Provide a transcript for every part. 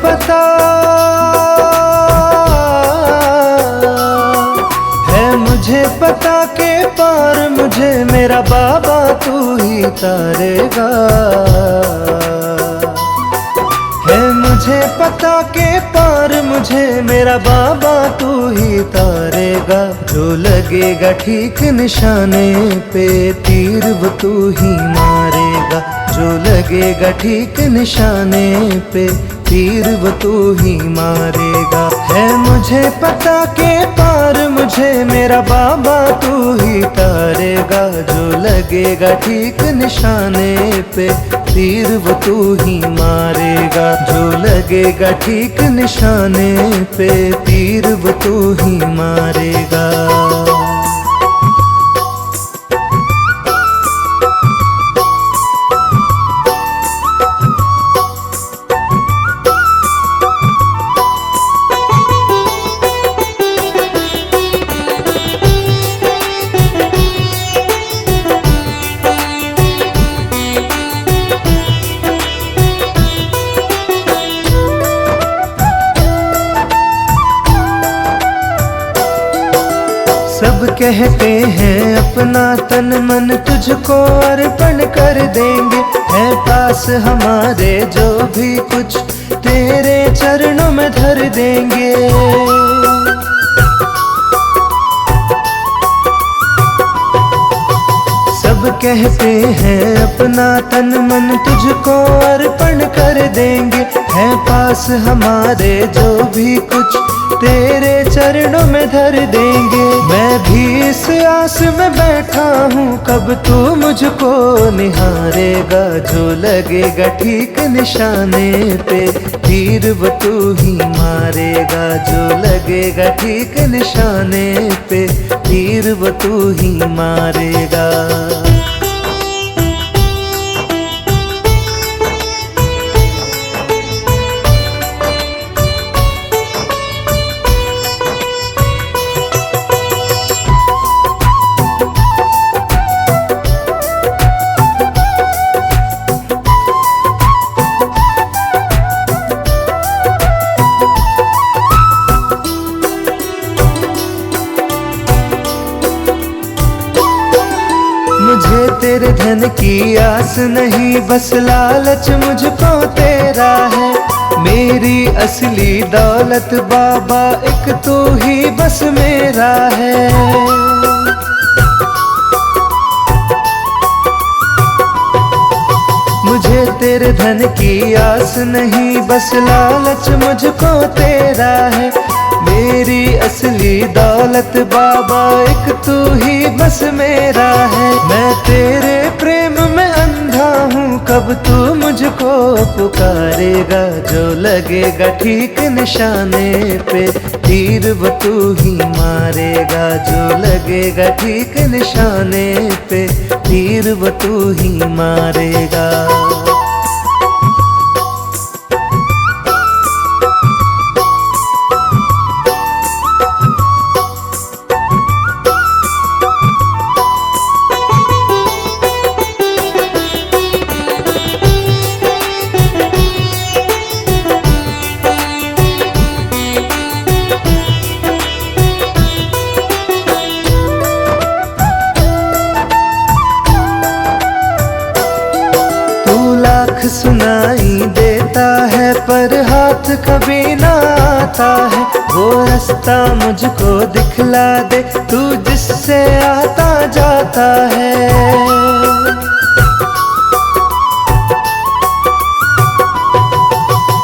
पता है, मुझे पता के पार मुझे मेरा बाबा तू ही तारेगा। है मुझे पता के पार मुझे मेरा बाबा तू ही तारेगा। जो लगेगा ठीक निशाने पे तीर वो तू ही मारेगा। जो लगेगा ठीक निशाने पे तीर वो तू ही मारेगा। है मुझे पता के पार मुझे मेरा बाबा तू ही तारेगा। जो लगेगा ठीक निशाने पे तीर वो तू ही मारेगा। जो लगेगा ठीक निशाने पे तीर वो तू ही मारेगा। सब कहते हैं अपना तन मन तुझको अर्पण कर देंगे। है पास हमारे जो भी कुछ तेरे चरणों में धर देंगे। सब कहते हैं अपना तन मन तुझको अर्पण कर देंगे। है पास हमारे जो भी कुछ तेरे चरणों में धर देंगे। मैं भी इस आस में बैठा हूँ कब तू मुझको निहारेगा। जो लगेगा ठीक निशाने पे तीर वो तू ही मारेगा। जो लगेगा ठीक निशाने पे तीर वो तू ही मारेगा। मुझे तेरे धन की आस नहीं, बस लालच मुझको तेरा है। मेरी असली दौलत बाबा एक तू ही बस मेरा है। मुझे तेरे धन की आस नहीं, बस लालच मुझको तेरा है। मेरी असली दौलत बाबा एक तू ही बस मेरा है। मैं तेरे प्रेम में अंधा हूँ कब तू मुझको पुकारेगा। जो लगेगा ठीक निशाने पे तीर वो तू ही मारेगा। जो लगेगा ठीक निशाने पे तीर वो तू ही मारेगा। सुनाई देता है पर हाथ कभी ना आता है। वो रास्ता मुझको दिखला दे तू जिससे आता जाता है।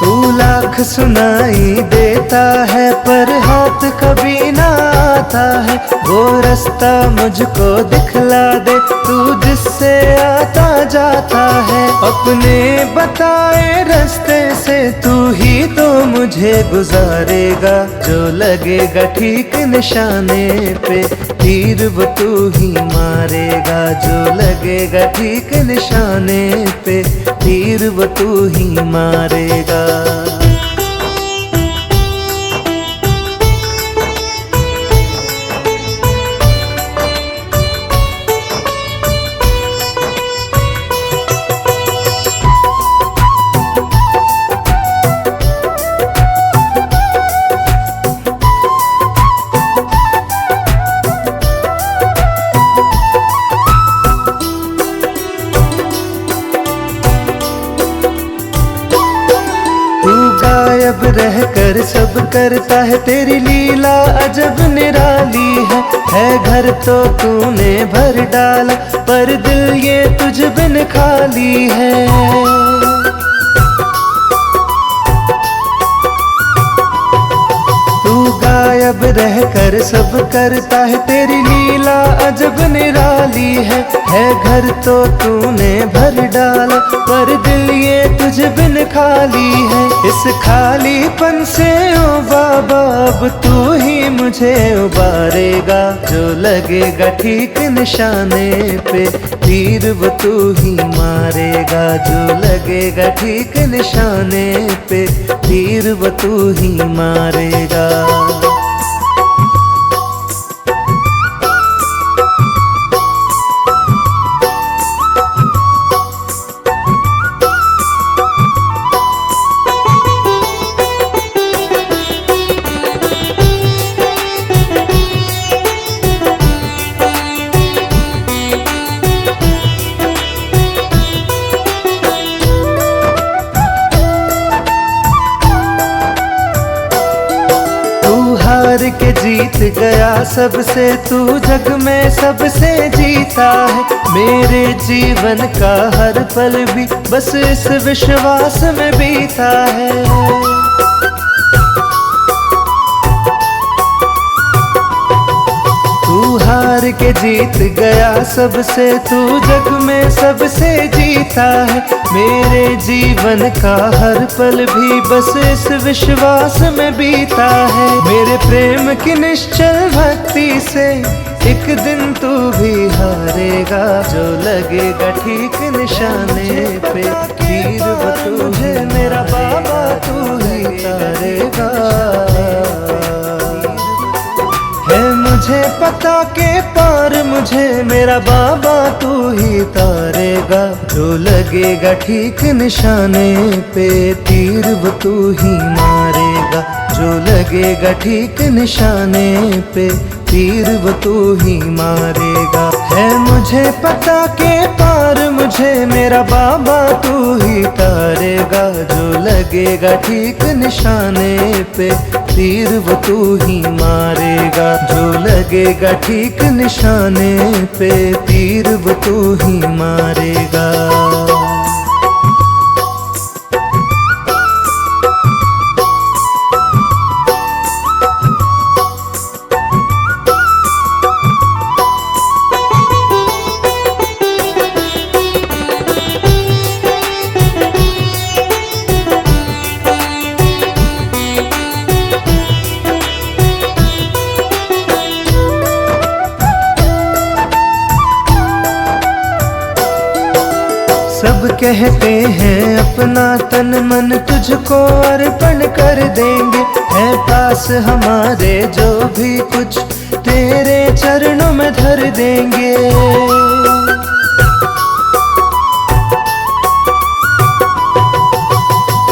तू लाख सुनाई देता है पर हाथ कभी ना आता है। वो रास्ता मुझको दिखला दे तू जिससे आता जाता है। अपने बताए रास्ते से तू ही तो मुझे गुजारेगा। जो लगेगा ठीक निशाने पे तीर वो तू ही मारेगा। जो लगेगा ठीक निशाने पे तीर वो तू ही मारेगा। गायब रहकर सब करता है, तेरी लीला अजब निराली है घर तो तूने भर डाला, पर दिल ये तुझ बिन खाली है। गायब रहकर सब करता है, तेरी लीला अजब निराली है घर तो तूने भर डाला, पर दिल ये तुझ बिन खाली है। इस खालीपन से ओ बाबा अब तू ही मुझे उबारेगा, जो लगेगा ठीक निशाने पे तीर वो तू ही मारेगा, जो लगेगा ठीक निशाने पे तीर वो तू ही मारेगा। हार के जीत गया सबसे, तू जग में सबसे जीता है, मेरे जीवन का हर पल भी बस इस विश्वास में बीता है। तू हार के जीत गया सबसे, तू जग में सबसे जीता है, मेरे जीवन का हर पल भी बस इस विश्वास में बीता है। मेरे प्रेम की निश्चल भक्ति से एक दिन तू भी हारेगा, जो लगेगा ठीक निशाने पे तीर वो तुझे मेरा बाबा तू ही तारेगा। है मुझे पता के पार मुझे मेरा बाबा तू ही तारेगा, जो लगेगा ठीक निशाने पे तीर वो तू ही मारेगा, जो लगेगा ठीक निशाने पे तीर वो तू ही मारेगा। है मुझे पता के पार मुझे मेरा बाबा तू ही तारेगा, जो लगेगा ठीक निशाने पे तीर वो तू ही मारेगा, जो लगेगा ठीक निशाने पे तीर वो तू ही मारेगा। सब कहते हैं अपना तन मन तुझको अर्पण कर देंगे, है पास हमारे जो भी कुछ तेरे चरणों में धर देंगे।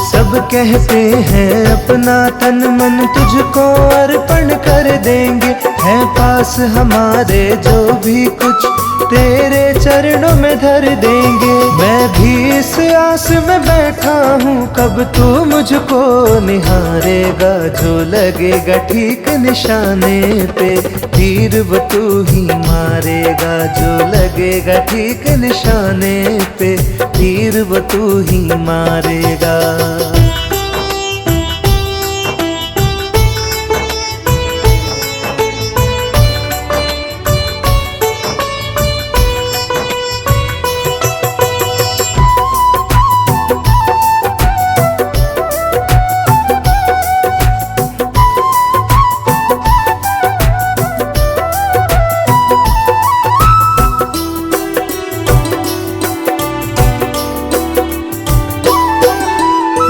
सब कहते हैं अपना तन मन तुझको अर्पण कर देंगे, है पास हमारे जो भी कुछ तेरे चरणों में धर देंगे। मैं भी इस आस में बैठा हूँ कब तू मुझको निहारेगा, जो लगेगा ठीक निशाने पे तीर वो तू ही मारेगा, जो लगेगा ठीक निशाने पे तीर वो तू ही मारेगा।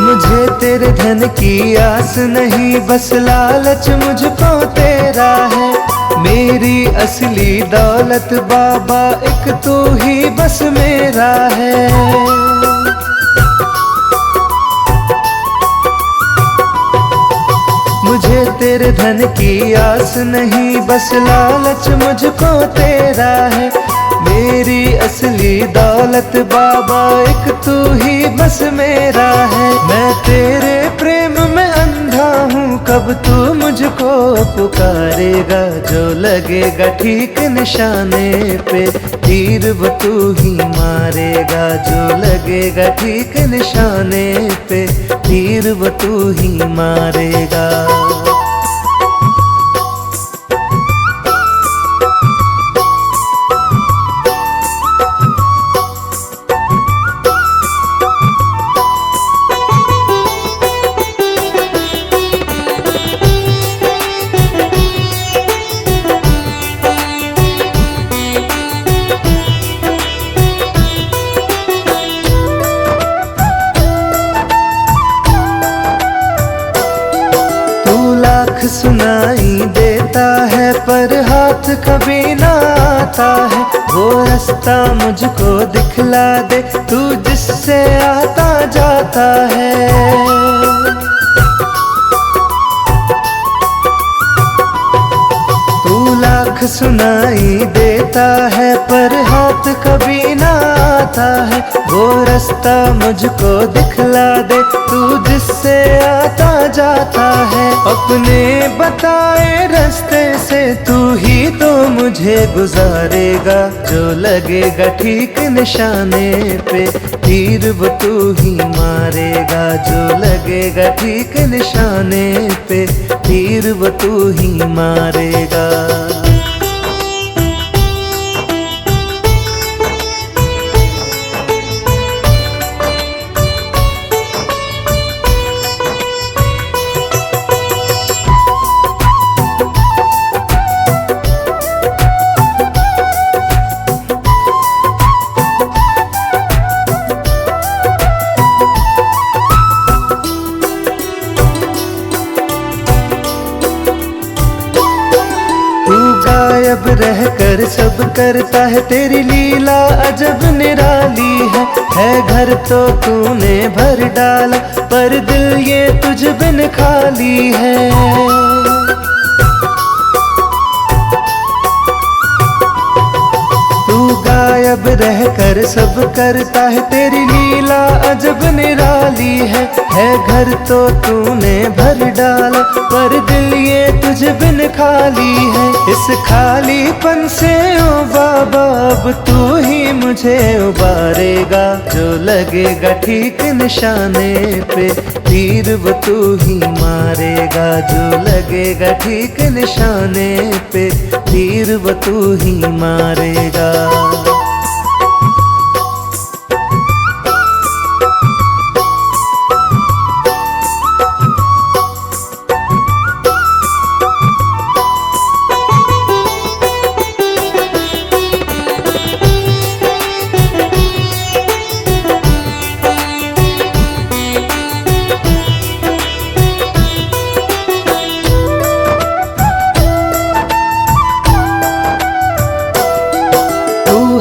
मुझे तेरे धन की आस नहीं, बस लालच मुझको तेरा है, मेरी असली दौलत बाबा एक तू ही बस मेरा है। मुझे तेरे धन की आस नहीं, बस लालच मुझको तेरा है, मेरी असली दौलत बाबा एक तू ही बस मेरा है। मैं तेरे प्रेम में अब तू मुझको पुकारेगा, जो लगेगा ठीक निशाने पे तीर वो तू ही मारेगा, जो लगेगा ठीक निशाने पे तीर वो तू ही मारेगा। सुनाई देता है पर हाथ कभी ना आता है, वो रास्ता मुझको दिखला दे तू जिससे आता जाता है। लाख सुनाई देता है पर हाथ कभी ना आता है, वो रास्ता मुझको दिखला दे तू जिससे आता जाता है। अपने बताए रास्ते से तू ही तो मुझे गुजारेगा, जो लगेगा ठीक निशाने पे तीर वो तू ही मारेगा, जो लगेगा ठीक निशाने पे तीर वो तू ही मारेगा। गायब रह कर सब करता है, तेरी लीला अजब निराली है घर तो तूने भर डाला पर दिल ये तुझ बिन खाली है। तू गायब रह कर सब करता है, तेरी लीला अजब निराली है घर तो तूने भर डाला पर दिल ये तुझ बिन खाली है। इस खालीपन से ओ बाबा अब तू ही मुझे उबारेगा, जो लगेगा ठीक निशाने पे तीर वो तू ही मारेगा, जो लगेगा ठीक निशाने पे तीर वो तू ही मारेगा।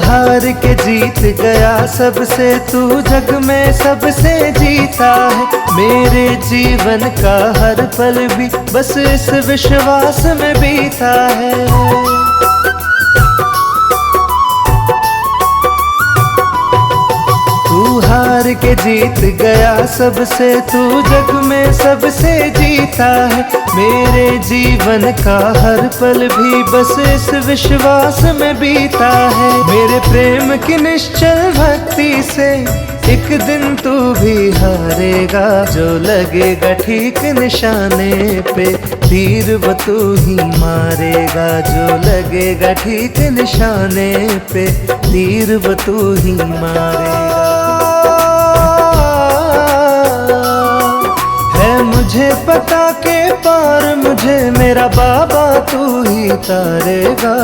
हार के जीत गया सबसे तू जग में सबसे जीता है, मेरे जीवन का हर पल भी बस इस विश्वास में बीता है। तू हार के जीत गया सबसे तू जग में सबसे जीता है, मेरे जीवन का हर पल भी बस इस विश्वास में बीता है। मेरे प्रेम की निश्चल भक्ति से एक दिन तू भी हारेगा, जो लगेगा ठीक निशाने पे तीर वो तू ही मारेगा, जो लगेगा ठीक निशाने पे तीर वो तू ही मारेगा। मुझे पता के पार मुझे मेरा बाबा तू ही तारेगा,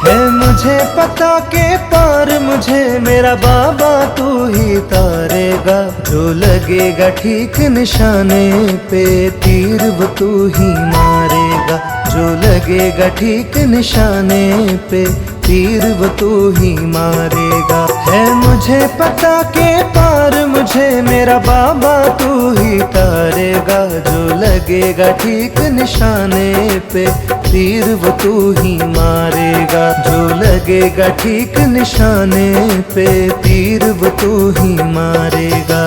है मुझे पता के पार मुझे मेरा बाबा तू ही तारेगा, जो लगेगा ठीक निशाने पे तीर वो तू ही मारेगा, जो लगेगा ठीक निशाने पे तीर वो तू ही मारेगा। है मुझे पता के पार मुझे मेरा बाबा तू ही तारेगा, जो लगेगा ठीक निशाने पे तीर वो तू ही मारेगा, जो लगेगा ठीक निशाने पे तीर वो तू ही मारेगा।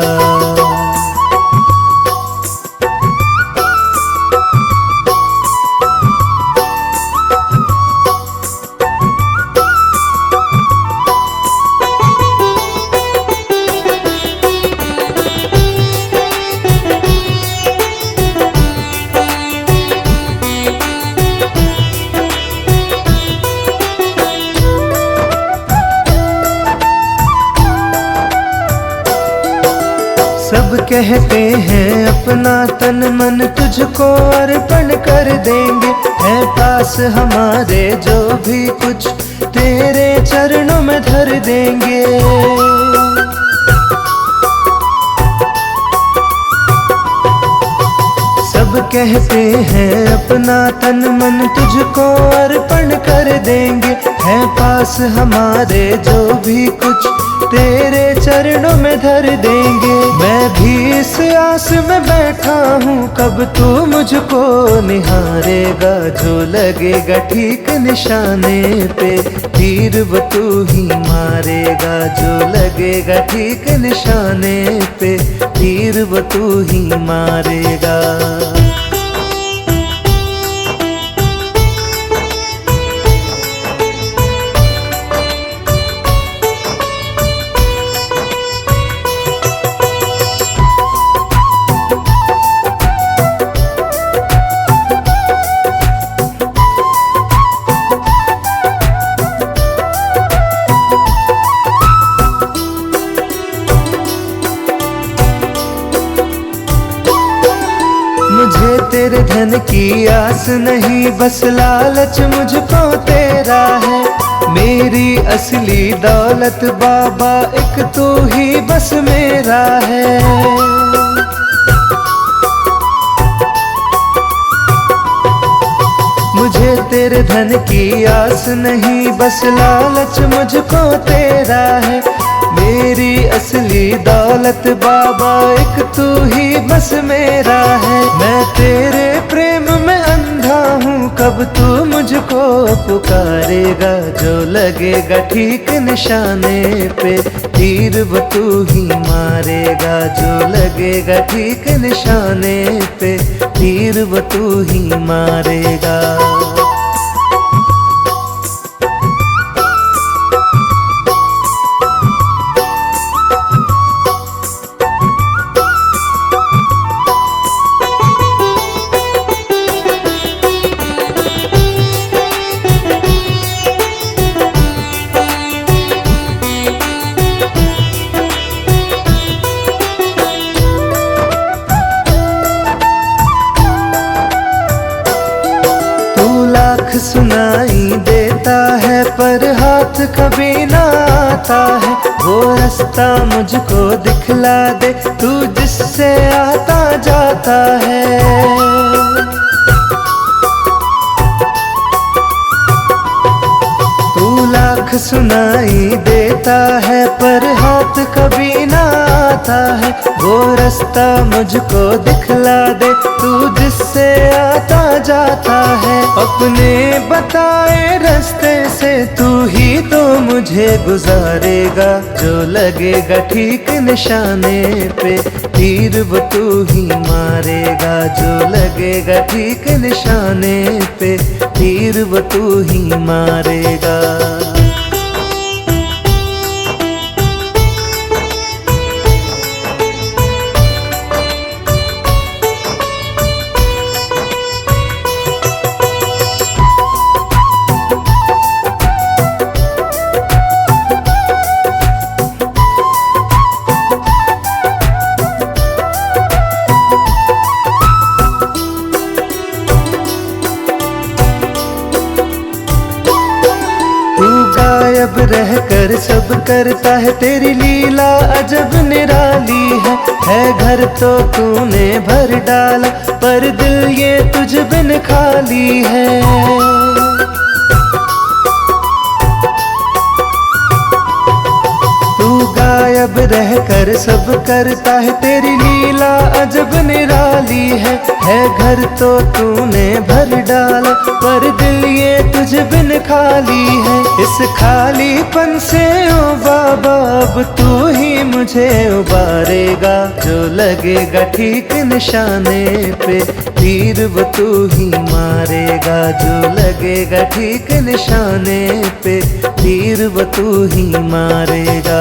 सब कहते हैं अपना तन मन तुझको अर्पण कर देंगे, है पास हमारे जो भी कुछ तेरे चरणों में धर देंगे। सब कहते हैं अपना तन मन तुझको अर्पण कर देंगे, है पास हमारे जो भी कुछ तेरे चरणों में धर देंगे। मैं भी इस आस में बैठा हूँ कब तू मुझको निहारेगा, जो लगेगा ठीक निशाने पे तीर वो तू ही मारेगा, जो लगेगा ठीक निशाने पे तीर वो तू ही मारेगा। मुझे तेरे धन की आस नहीं, बस लालच मुझको तेरा है। मेरी असली दौलत बाबा एक तू ही बस मेरा है। मुझे तेरे धन की आस नहीं, बस लालच मुझको तेरा है। मेरी असली दौलत बाबा एक तू ही बस मेरा है। मैं तेरे प्रेम में अंधा हूँ कब तू मुझको पुकारेगा, जो लगेगा ठीक निशाने पे तीर वो तू ही मारेगा, जो लगेगा ठीक निशाने पे तीर वो तू ही मारेगा। सुनाई देता है पर हाथ कभी ना आता है, वो रास्ता मुझको दिखला दे तू जिससे आता जाता है। तू लाख सुनाई देता है पर हाथ कभी ना आता है, वो रास्ता मुझको दिखला दे तू जिससे आता जाता है। अपने बताए रास्ते से तू ही तो मुझे गुजारेगा, जो लगेगा ठीक निशाने पे तीर वो तू ही मारेगा, जो लगेगा ठीक निशाने पे तीर वो तू ही मारेगा। गायब रहकर सब करता है, तेरी लीला अजब निराली है घर तो तूने भर डाला पर दिल ये तुझ बिन खाली है। गायब रहकर सब करता है, तेरी लीला अजब निराली है घर तो तूने भर डाला पर दिल ये तुझ बिन खाली है। इस खालीपन से ओ बाबा अब तू ही मुझे उबारेगा, जो लगेगा ठीक निशाने पे तीर वो तू ही मारेगा, जो लगेगा ठीक निशाने पे तीर वो तू ही मारेगा।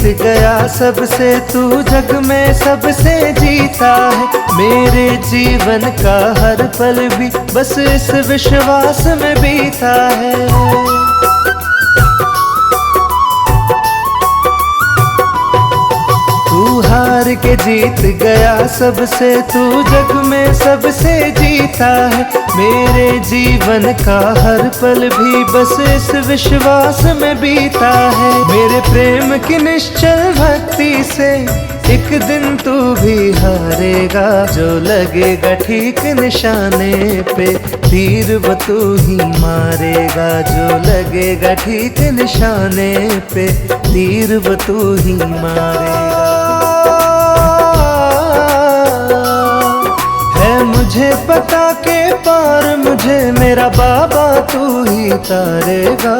जीत गया सबसे, तू जग में सबसे जीता है। मेरे जीवन का हर पल भी बस इस विश्वास में बीता है। तू हार के जीत गया सबसे, तू जग में सबसे जीता है। मेरे जीवन का हर पल भी बस इस विश्वास में बीता है। मेरे प्रेम की निश्चल भक्ति से एक दिन तू भी हारेगा। जो लगेगा ठीक निशाने पे तीर वो तू ही मारेगा। जो लगेगा ठीक निशाने पे तीर वो तू ही मारेगा। मुझे पता के पार मुझे मेरा बाबा तू ही तारेगा।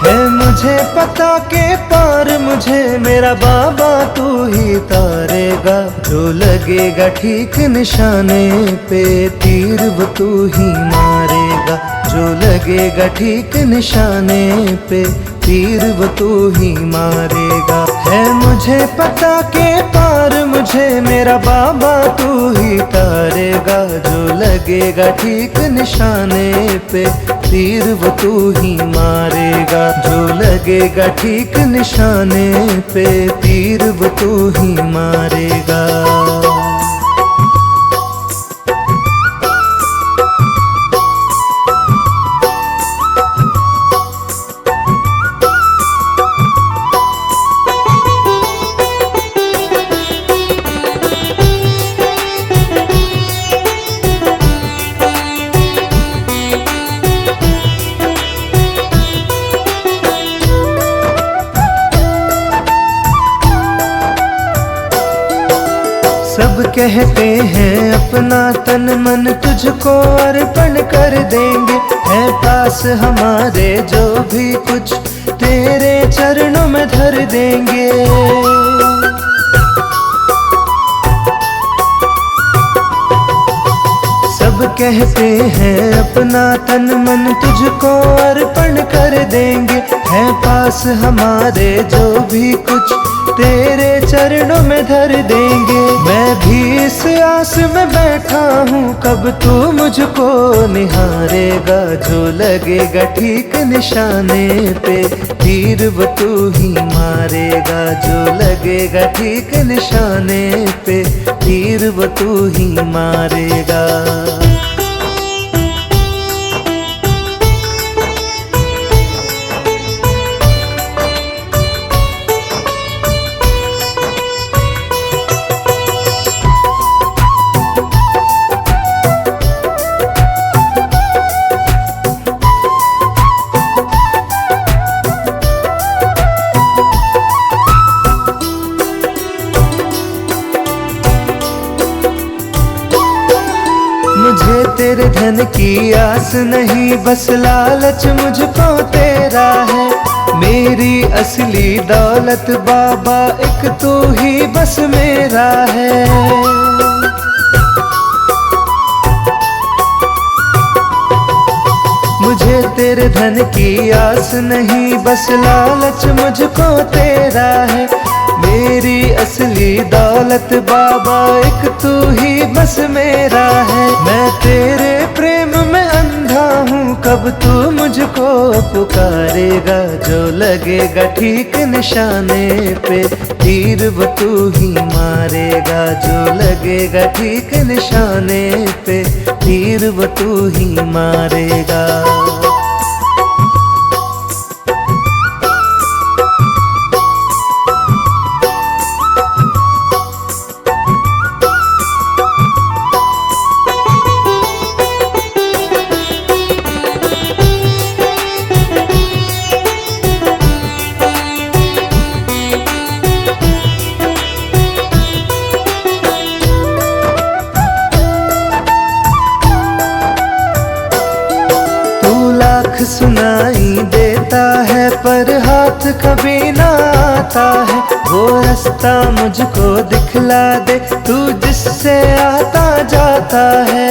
है मुझे पता के पार मुझे मेरा बाबा तू ही तारेगा। जो लगेगा ठीक निशाने पे तीर वो तू ही मारेगा। जो लगेगा ठीक निशाने पे तीर वो तू ही मारेगा। है मुझे पता के पार मुझे मेरा बाबा तू ही तारेगा। जो लगेगा ठीक निशाने पे तीर वो तू ही मारेगा। जो लगेगा ठीक निशाने पे तीर वो तू ही मारेगा। सब कहते हैं अपना तन मन तुझको अर्पण कर देंगे। है पास हमारे जो भी कुछ तेरे चरणों में धर देंगे। सब कहते हैं अपना तन मन तुझको अर्पण कर देंगे। है पास हमारे जो भी कुछ तेरे चरणों में धर देंगे। मैं भी इस आस में बैठा हूँ कब तू मुझको निहारेगा। जो लगेगा ठीक निशाने पे तीर वो तू ही मारेगा। जो लगेगा ठीक निशाने पे तीर वो तू ही मारेगा। मुझे तेरे धन की आस नहीं बस लालच मुझको तेरा है। मेरी असली दौलत बाबा एक तू ही बस मेरा है। मुझे तेरे धन की आस नहीं बस लालच मुझको तेरा है। मेरी असली दौलत बाबा एक तू ही बस मेरा है। मैं तेरे प्रेम में अंधा हूँ कब तू मुझको पुकारेगा। जो लगेगा ठीक निशाने पे तीर वो तू ही मारेगा। जो लगेगा ठीक निशाने पे तीर वो तू ही मारेगा। सुनाई देता है पर हाथ कभी ना आता है। वो रास्ता मुझको दिखला दे तू जिससे आता जाता है।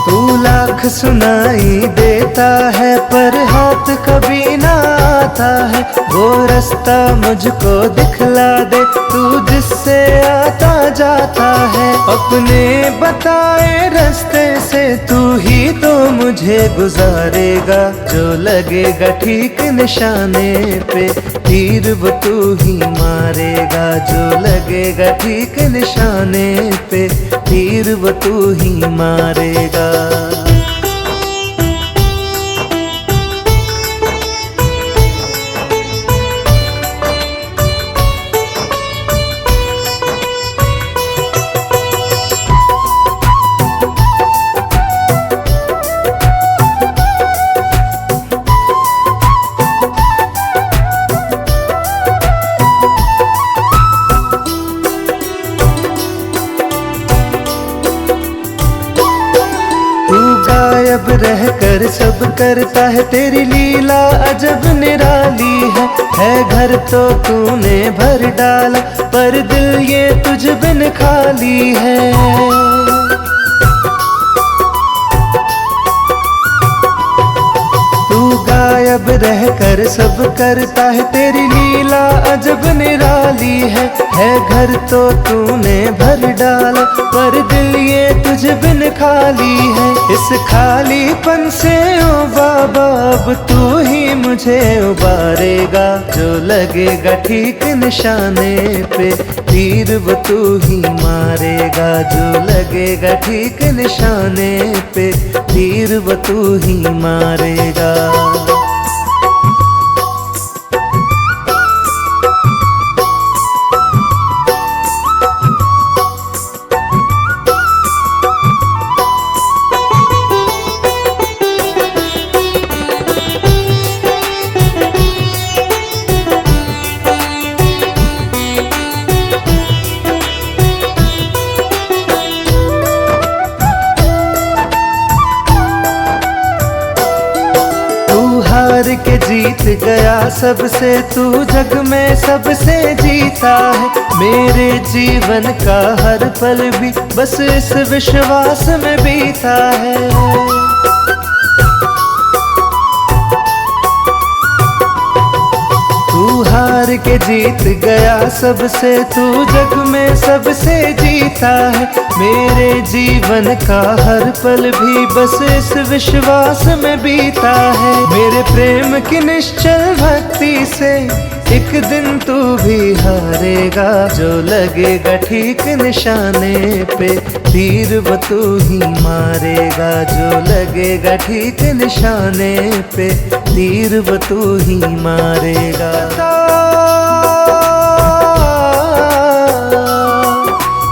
तू लाख लाख सुनाई देता है पर हाथ कभी ना आता है। वो रास्ता मुझको दिखला दे तू जिससे आता जाता है। अपने बताए रास्ते से तू ही तो मुझे गुजारेगा। जो लगेगा ठीक निशाने पे तीर वो तू ही मारेगा। जो लगेगा ठीक निशाने पे तीर वो तू ही मारेगा। गायब रहकर सब करता है तेरी लीला अजब निराली है घर तो तूने भर डाला पर दिल ये तुझ बिन खाली है। गायब रहकर सब करता है तेरी लीला अजब निराली है घर तो तूने भर डाला पर दिल ये तुझ बिन खाली है। इस खालीपन से ओ बाबा अब तू ही मुझे उबारेगा। जो लगेगा ठीक निशाने पे तीर वो तू ही मारेगा। जो लगेगा ठीक निशाने पे तीर वो तू ही मारेगा। हार के जीत गया सबसे तू जग में सबसे जीता है। मेरे जीवन का हर पल भी बस इस विश्वास में बीता है। तू हार के जीत गया सबसे तू जग में सबसे जीता है। मेरे जीवन का हर पल भी बस इस विश्वास में बीता है। मेरे प्रेम की निश्चल भक्ति से एक दिन तू भी हारेगा। जो लगेगा ठीक निशाने पे तीर वो तू ही मारेगा। जो लगेगा ठीक निशाने पे तीर वो तू ही मारेगा।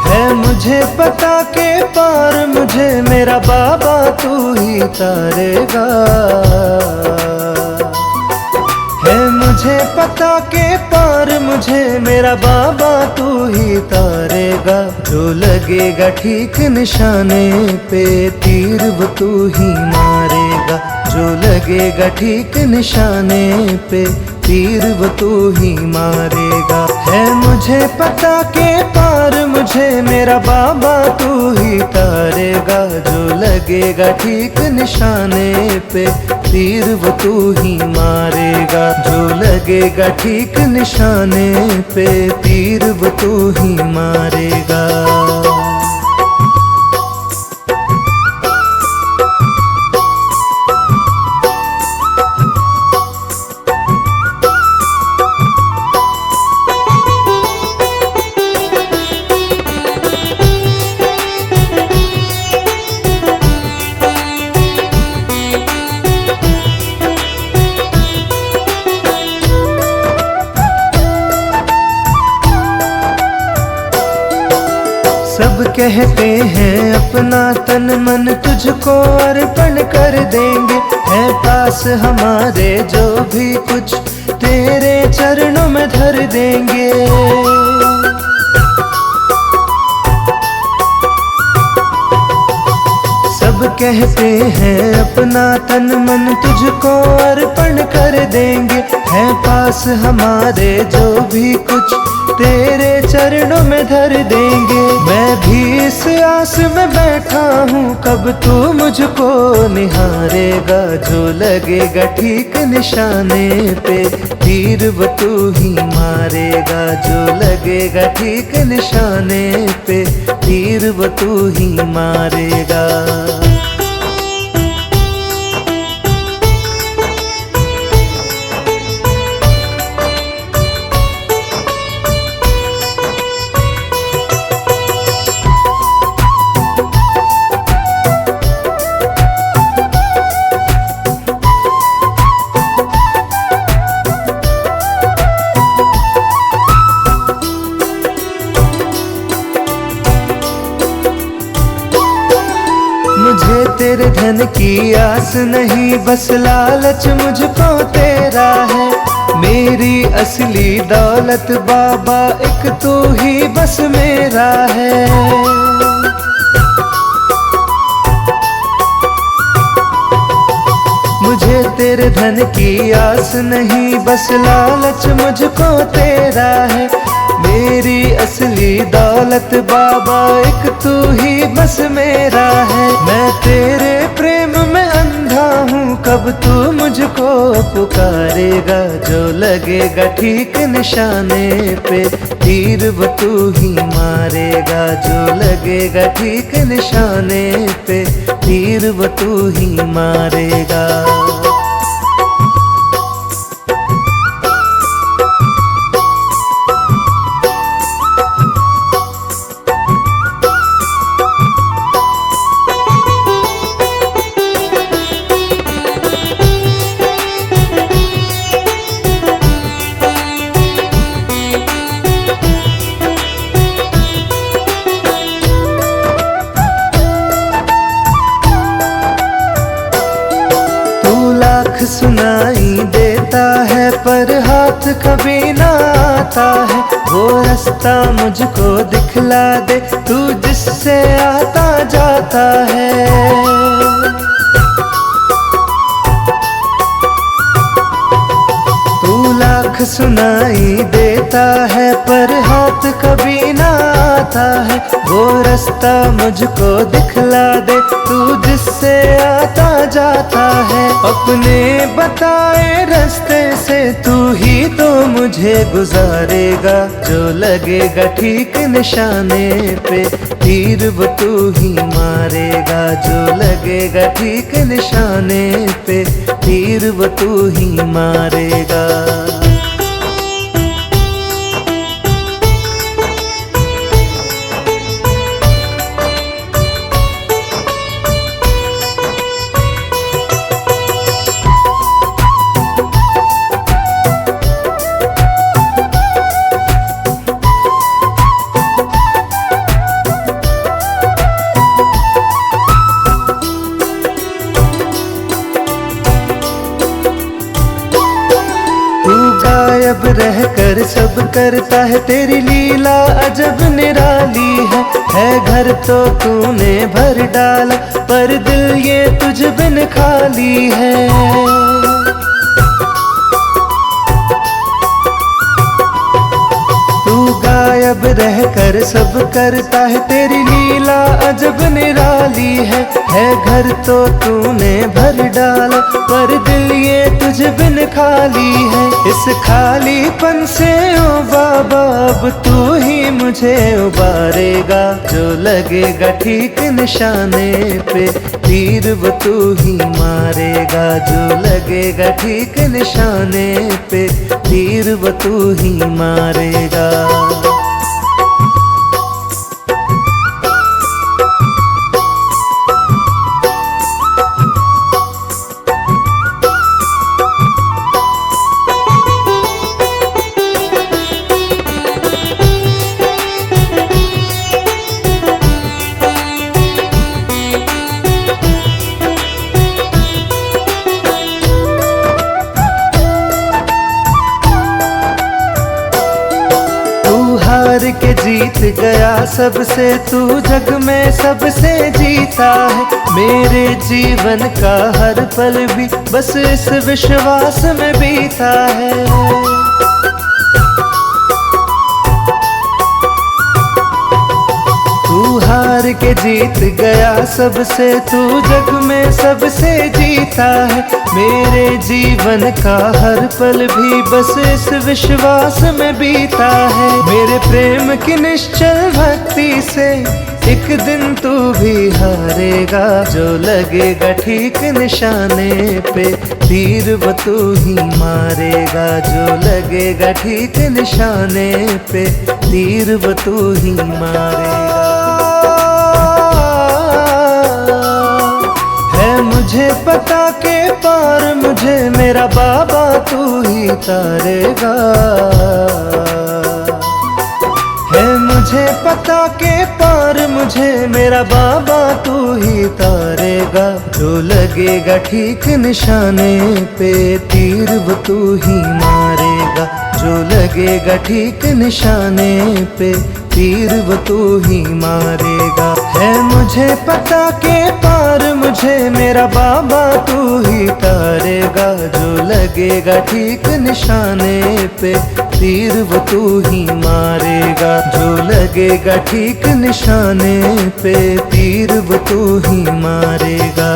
है मुझे पता के पार मुझे मेरा बाबा तू ही तारेगा। है मुझे पता के पार मुझे मेरा बाबा तू ही तारेगा। जो लगेगा ठीक निशाने पे तीर वो तू ही मारेगा। जो लगेगा ठीक निशाने पे तीर वो तू ही मारेगा। है मुझे पता के पार मुझे मेरा बाबा तू ही तारेगा। जो लगेगा ठीक निशाने पे तीर वो तू ही मारेगा। जो लगेगा ठीक निशाने पे तीर वो तू ही मारेगा। सब कहते हैं अपना तन मन तुझको अर्पण कर देंगे। है पास हमारे जो भी कुछ तेरे चरणों में धर देंगे। सब कहते हैं अपना तन मन तुझको अर्पण कर देंगे। है पास हमारे जो भी कुछ तेरे चरणों में धर देंगे। मैं भी इस आस में बैठा हूँ कब तू मुझको निहारेगा। जो लगेगा ठीक निशाने पे तीर वो तू ही मारेगा। जो लगेगा ठीक निशाने पे तीर वो तू ही मारेगा। मुझे तेरे धन की आस नहीं, बस लालच मुझको तेरा है। मेरी असली दौलत बाबा एक तू ही बस मेरा है। मुझे तेरे धन की आस नहीं, बस लालच मुझको तेरा है। मेरी असली दौलत बाबा एक तू ही बस मेरा है। मैं तेरे प्रेम में अंधा हूँ कब तू मुझको पुकारेगा। जो लगेगा ठीक निशाने पे तीर वो तू ही मारेगा। जो लगेगा ठीक निशाने पे तीर वो तू ही मारेगा। सुनाई देता है पर हाथ कभी ना आता है। वो रास्ता मुझको दिखला दे तू जिससे आता जाता है। तू लाख सुनाई देता है पर हाथ कभी ना आता है। वो रास्ता मुझको दिखला दे तू जिससे आता जाता है। अपने बताए रास्ते से तू ही तो मुझे गुजारेगा। जो लगेगा ठीक निशाने पे तीर वो तू ही मारेगा। जो लगेगा ठीक निशाने पे तीर वो तू ही मारेगा। गायब रहकर सब करता है तेरी लीला अजब निराली है। घर तो तूने भर डाला पर दिल ये तुझ बिन खाली है। गायब रहकर सब करता है तेरी लीला अजब निराली है। घर तो तूने भर डाला पर दिल ये तुझ बिन खाली है। इस खालीपन से ओ बाबा अब तू ही मुझे उबारेगा। जो लगेगा ठीक निशाने पे तीर वो तू ही मारेगा। जो लगेगा ठीक निशाने पे तीर वो तू ही मारेगा। के जीत गया सबसे, तू जग में सबसे जीता है। मेरे जीवन का हर पल भी बस इस विश्वास में बीता है। तू हार के जीत गया सबसे, तू जग में सबसे जीता है। मेरे जीवन का हर पल भी बस इस विश्वास में बीता है। मेरे प्रेम की निश्चल भक्ति से एक दिन तू भी हारेगा। जो लगेगा ठीक निशाने पे तीर वो तू ही मारेगा। जो लगेगा ठीक निशाने पे तीर वो तू ही मारेगा। मुझे पता के पार मुझे मेरा बाबा तू ही तारेगा। है मुझे पता के पार मुझे मेरा बाबा तू ही तारेगा। जो लगेगा ठीक निशाने पे तीर वो तू ही मारेगा। जो लगेगा ठीक निशाने पे तीर वो तू ही मारेगा। है मुझे पता के पार मुझे मेरा बाबा तू ही तारेगा। जो लगेगा ठीक निशाने पे तीर वो तू ही मारेगा। जो लगेगा ठीक निशाने पे तीर वो तू ही मारेगा।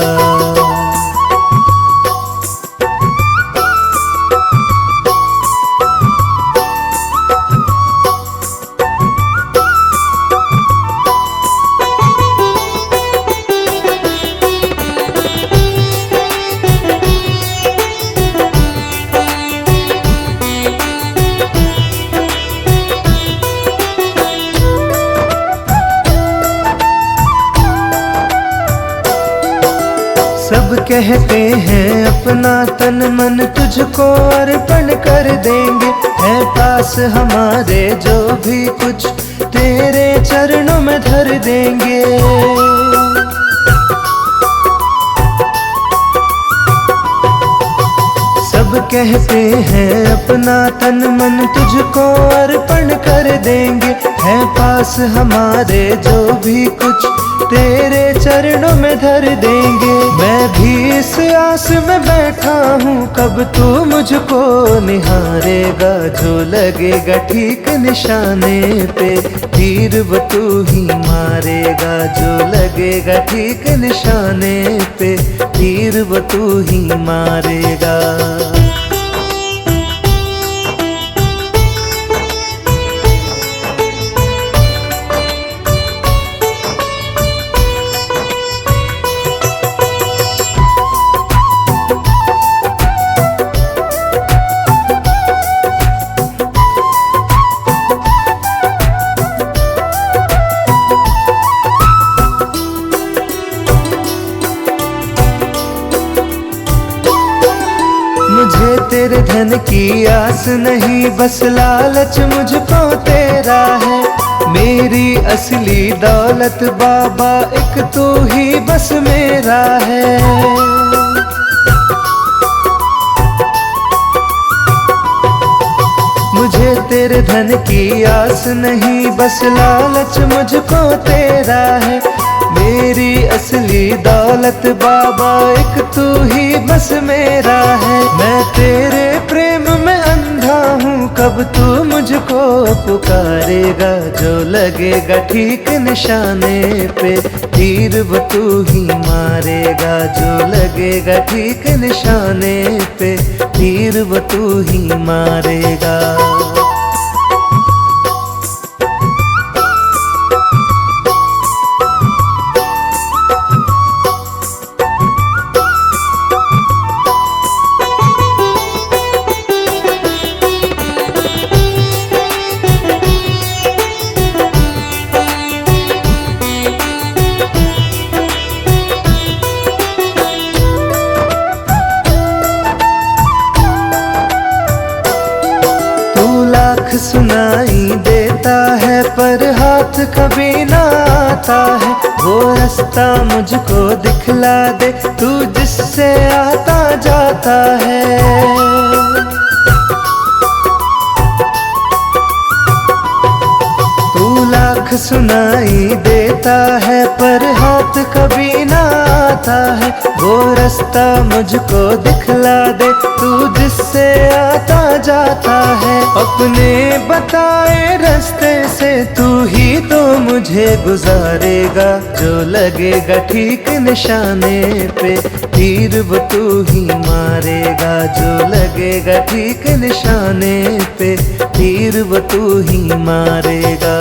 सब कहते हैं अपना तन मन तुझको अर्पण कर देंगे। है पास हमारे जो भी कुछ तेरे चरणों में धर देंगे। सब कहते हैं अपना तन मन तुझको अर्पण कर देंगे। है पास हमारे जो भी कुछ तेरे चरणों में धर देंगे। मैं भी इस आस में बैठा हूँ कब तू मुझको निहारेगा। जो लगेगा ठीक निशाने पे तीर वो तू ही मारेगा। जो लगेगा ठीक निशाने पे तीर वो तू ही मारेगा। मुझे तेरे धन की आस नहीं बस लालच मुझको तेरा है। मेरी असली दौलत बाबा एक तू ही बस मेरा है। मुझे तेरे धन की आस नहीं बस लालच मुझको तेरा है। मेरी असली दौलत बाबा एक तू ही बस मेरा है। मैं तेरे प्रेम में अंधा हूँ कब तू मुझको पुकारेगा। जो लगेगा ठीक निशाने पे तीर वो तू ही मारेगा। जो लगेगा ठीक निशाने पे तीर वो तू ही मारेगा। सुनाई देता है पर हाथ कभी ना आता है। वो रास्ता मुझको दिखला दे तू जिससे आता जाता है। तू सुनाई देता है पर हाथ कभी ना आता है। वो रास्ता मुझको दिखला दे तू जिससे आता जाता है। अपने बताए रास्ते से तू ही तो मुझे गुजारेगा। जो लगेगा ठीक निशाने पे तीर वो तू ही मारेगा। जो लगेगा ठीक निशाने पे तीर वो तू ही मारेगा।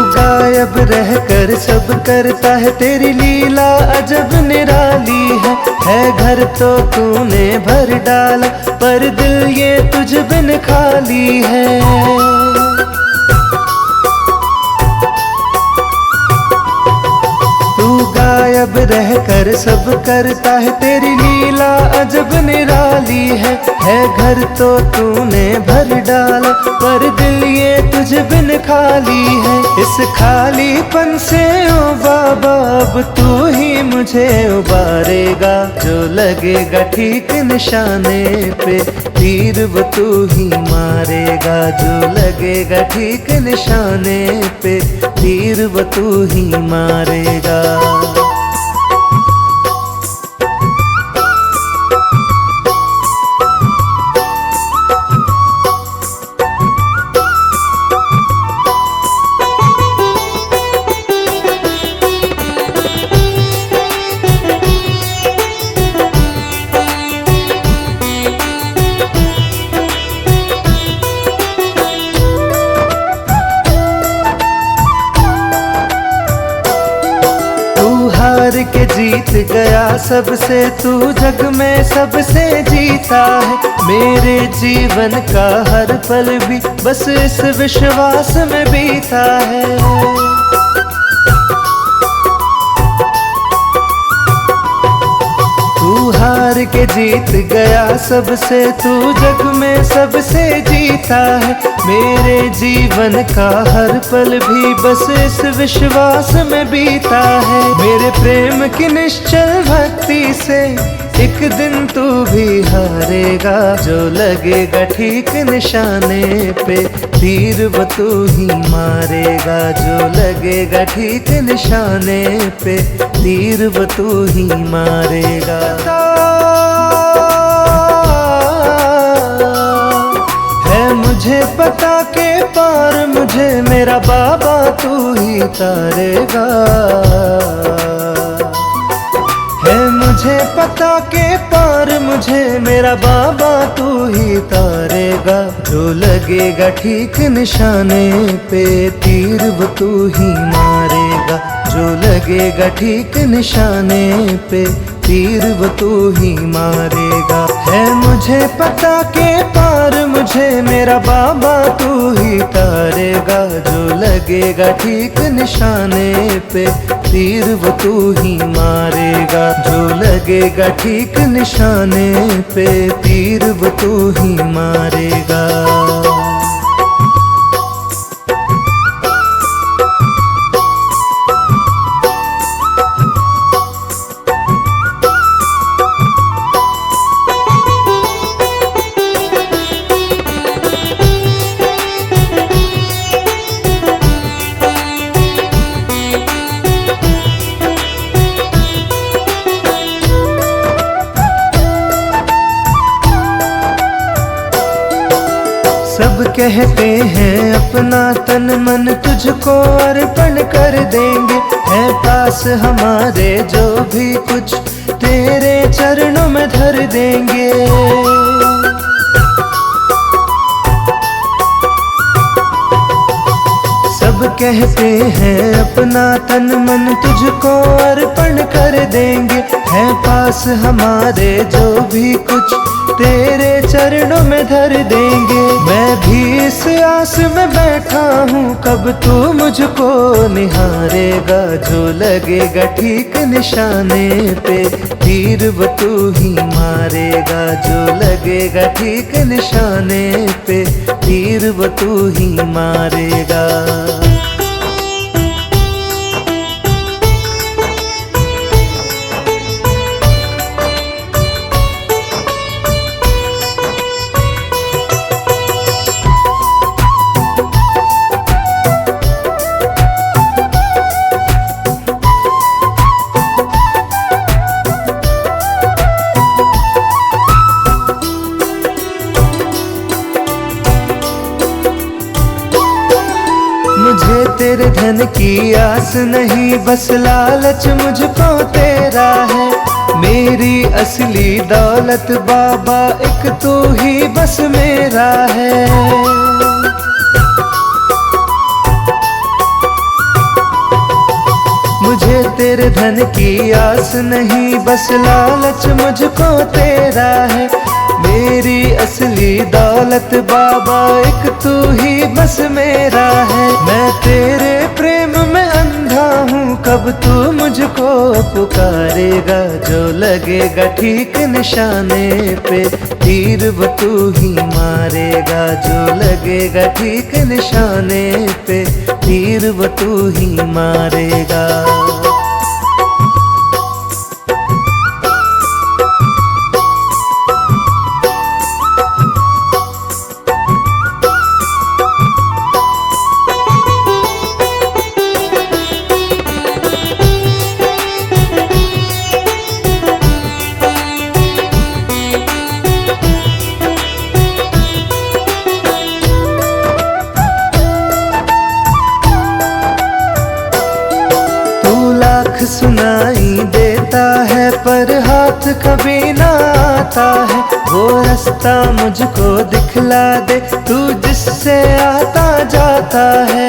गायब रहकर सब करता है तेरी लीला अजब निराली है घर तो तूने भर डाला पर दिल ये तुझ बिन खाली है। गायब रहकर सब करता है तेरी लीला अजब निराली है घर तो तूने भर डाला पर दिल ये तुझ बिन खाली है। इस खालीपन से ओ बाबा अब तू ही मुझे उबारेगा। जो लगेगा ठीक निशाने पे तीर वो तू ही मारेगा। जो लगेगा ठीक निशाने पे तीर वो तू ही मारेगा। हार के जीत गया सबसे तू जग में सबसे जीता है। मेरे जीवन का हर पल भी बस इस विश्वास में बीता है। तू हार के जीत गया सबसे तू जग में सबसे जीता है। मेरे जीवन का हर पल भी बस इस विश्वास में बीता है। मेरे प्रेम की निश्चल भक्ति से एक दिन तू भी हारेगा। जो लगेगा ठीक निशाने पे तीर वो तू ही मारेगा। जो लगेगा ठीक निशाने पे तीर वो तू ही मारेगा। है मुझे पता के पार मुझे मेरा बाबा तू ही तारेगा। है मुझे पता के पार मुझे मेरा बाबा तू ही तारेगा। जो लगेगा ठीक निशाने पे तीर वो तू ही मारेगा। जो लगेगा ठीक निशाने पे तीर वो तू ही मारेगा। है मुझे पता के पार मुझे मेरा बाबा तू ही तारेगा। जो लगेगा ठीक निशाने पे तीर वो तू ही मारेगा। जो लगेगा ठीक निशाने पे तीर वो तू ही मारेगा। सब कहते हैं अपना तन मन तुझको अर्पण कर देंगे। है पास हमारे जो भी कुछ तेरे चरणों में धर देंगे। सब कह कहते हैं अपना तन मन तुझको अर्पण कर देंगे। है पास हमारे जो भी कुछ तेरे चरणों में धर देंगे। मैं भी इस आस में बैठा हूँ कब तू मुझको निहारेगा। जो लगेगा ठीक निशाने पे तीर वो तू ही मारेगा। जो लगेगा ठीक निशाने पे तीर वो तू ही मारेगा। मुझे तेरे धन की आस नहीं, बस लालच मुझको तेरा है। मेरी असली दौलत बाबा एक तू ही बस मेरा है। मुझे तेरे धन की आस नहीं, बस लालच मुझको तेरा है। मेरी असली दौलत बाबा एक तू ही बस मेरा है। मैं तेरे प्रेम में अंधा हूँ कब तू मुझको पुकारेगा। जो लगेगा ठीक निशाने पे तीर वो तू ही मारेगा। जो लगेगा ठीक निशाने पे तीर वो तू ही मारेगा। सुनाई देता है पर हाथ कभी ना आता है। वो रास्ता मुझको दिखला दे तू जिससे आता जाता है।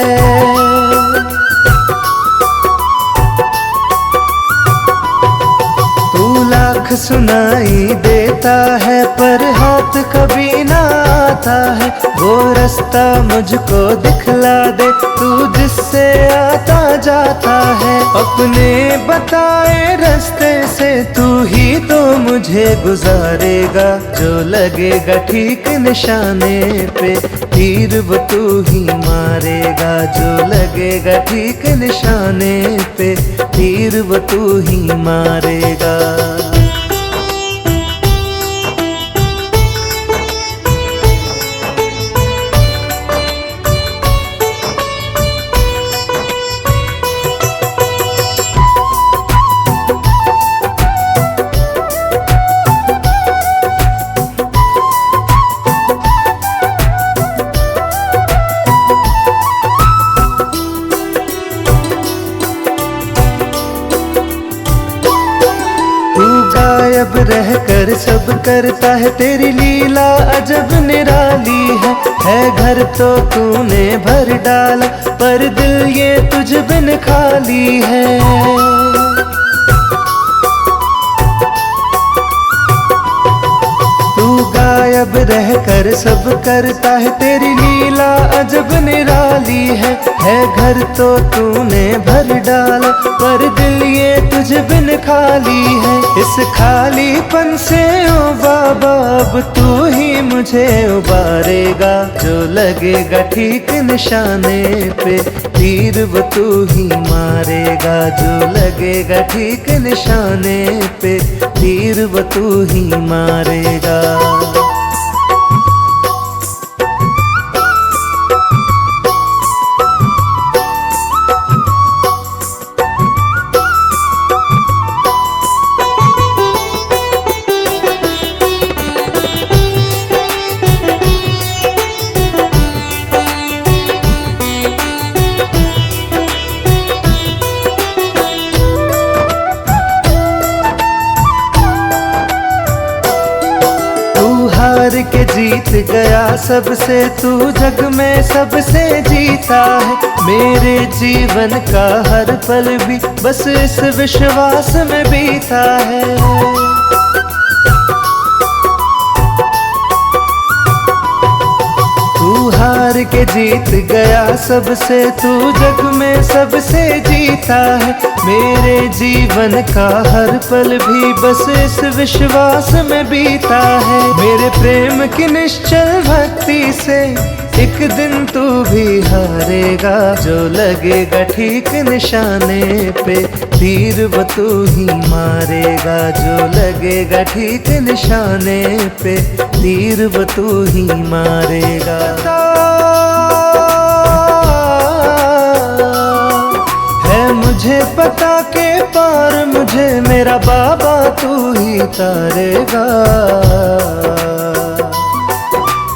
लाख सुनाई देता है पर हाथ कभी ना आता है। वो रास्ता मुझको दिखला दे तू जिससे आता जाता है। अपने बताए रास्ते से तू ही तो मुझे गुजारेगा। जो लगेगा ठीक निशाने पे तीर वो तू ही मारेगा। जो लगेगा ठीक निशाने पे तीर वो तू ही मारेगा। गायब रह कर सब करता है तेरी लीला अजब निराली है। घर तो तूने भर डाला पर दिल ये तुझ बिन खाली है। गायब रह कर सब करता है तेरी लीला अजब निराली है। घर तो तूने भर डाला पर दिल ये तुझ बिन खाली है। इस खालीपन से ओ बाबा अब तू ही मुझे उबारेगा। जो लगेगा ठीक निशाने पे तीर वो तू ही मारेगा। जो लगेगा ठीक निशाने पे तीर वो तू ही मारेगा। जीत गया सबसे, तू जग में सबसे जीता है। मेरे जीवन का हर पल भी बस इस विश्वास में बीता है। तू हार के जीत गया सबसे, तू जग में सबसे जीता है। मेरे जीवन का हर पल भी बस इस विश्वास में बीता है। मेरे प्रेम की निश्चल भक्ति से एक दिन तू भी हारेगा। जो लगेगा ठीक निशाने पे तीर वो तू ही मारेगा। जो लगेगा ठीक निशाने पे तीर वो तू ही मारेगा। है मुझे पता के पार मुझे मेरा बाबा तू ही तारेगा।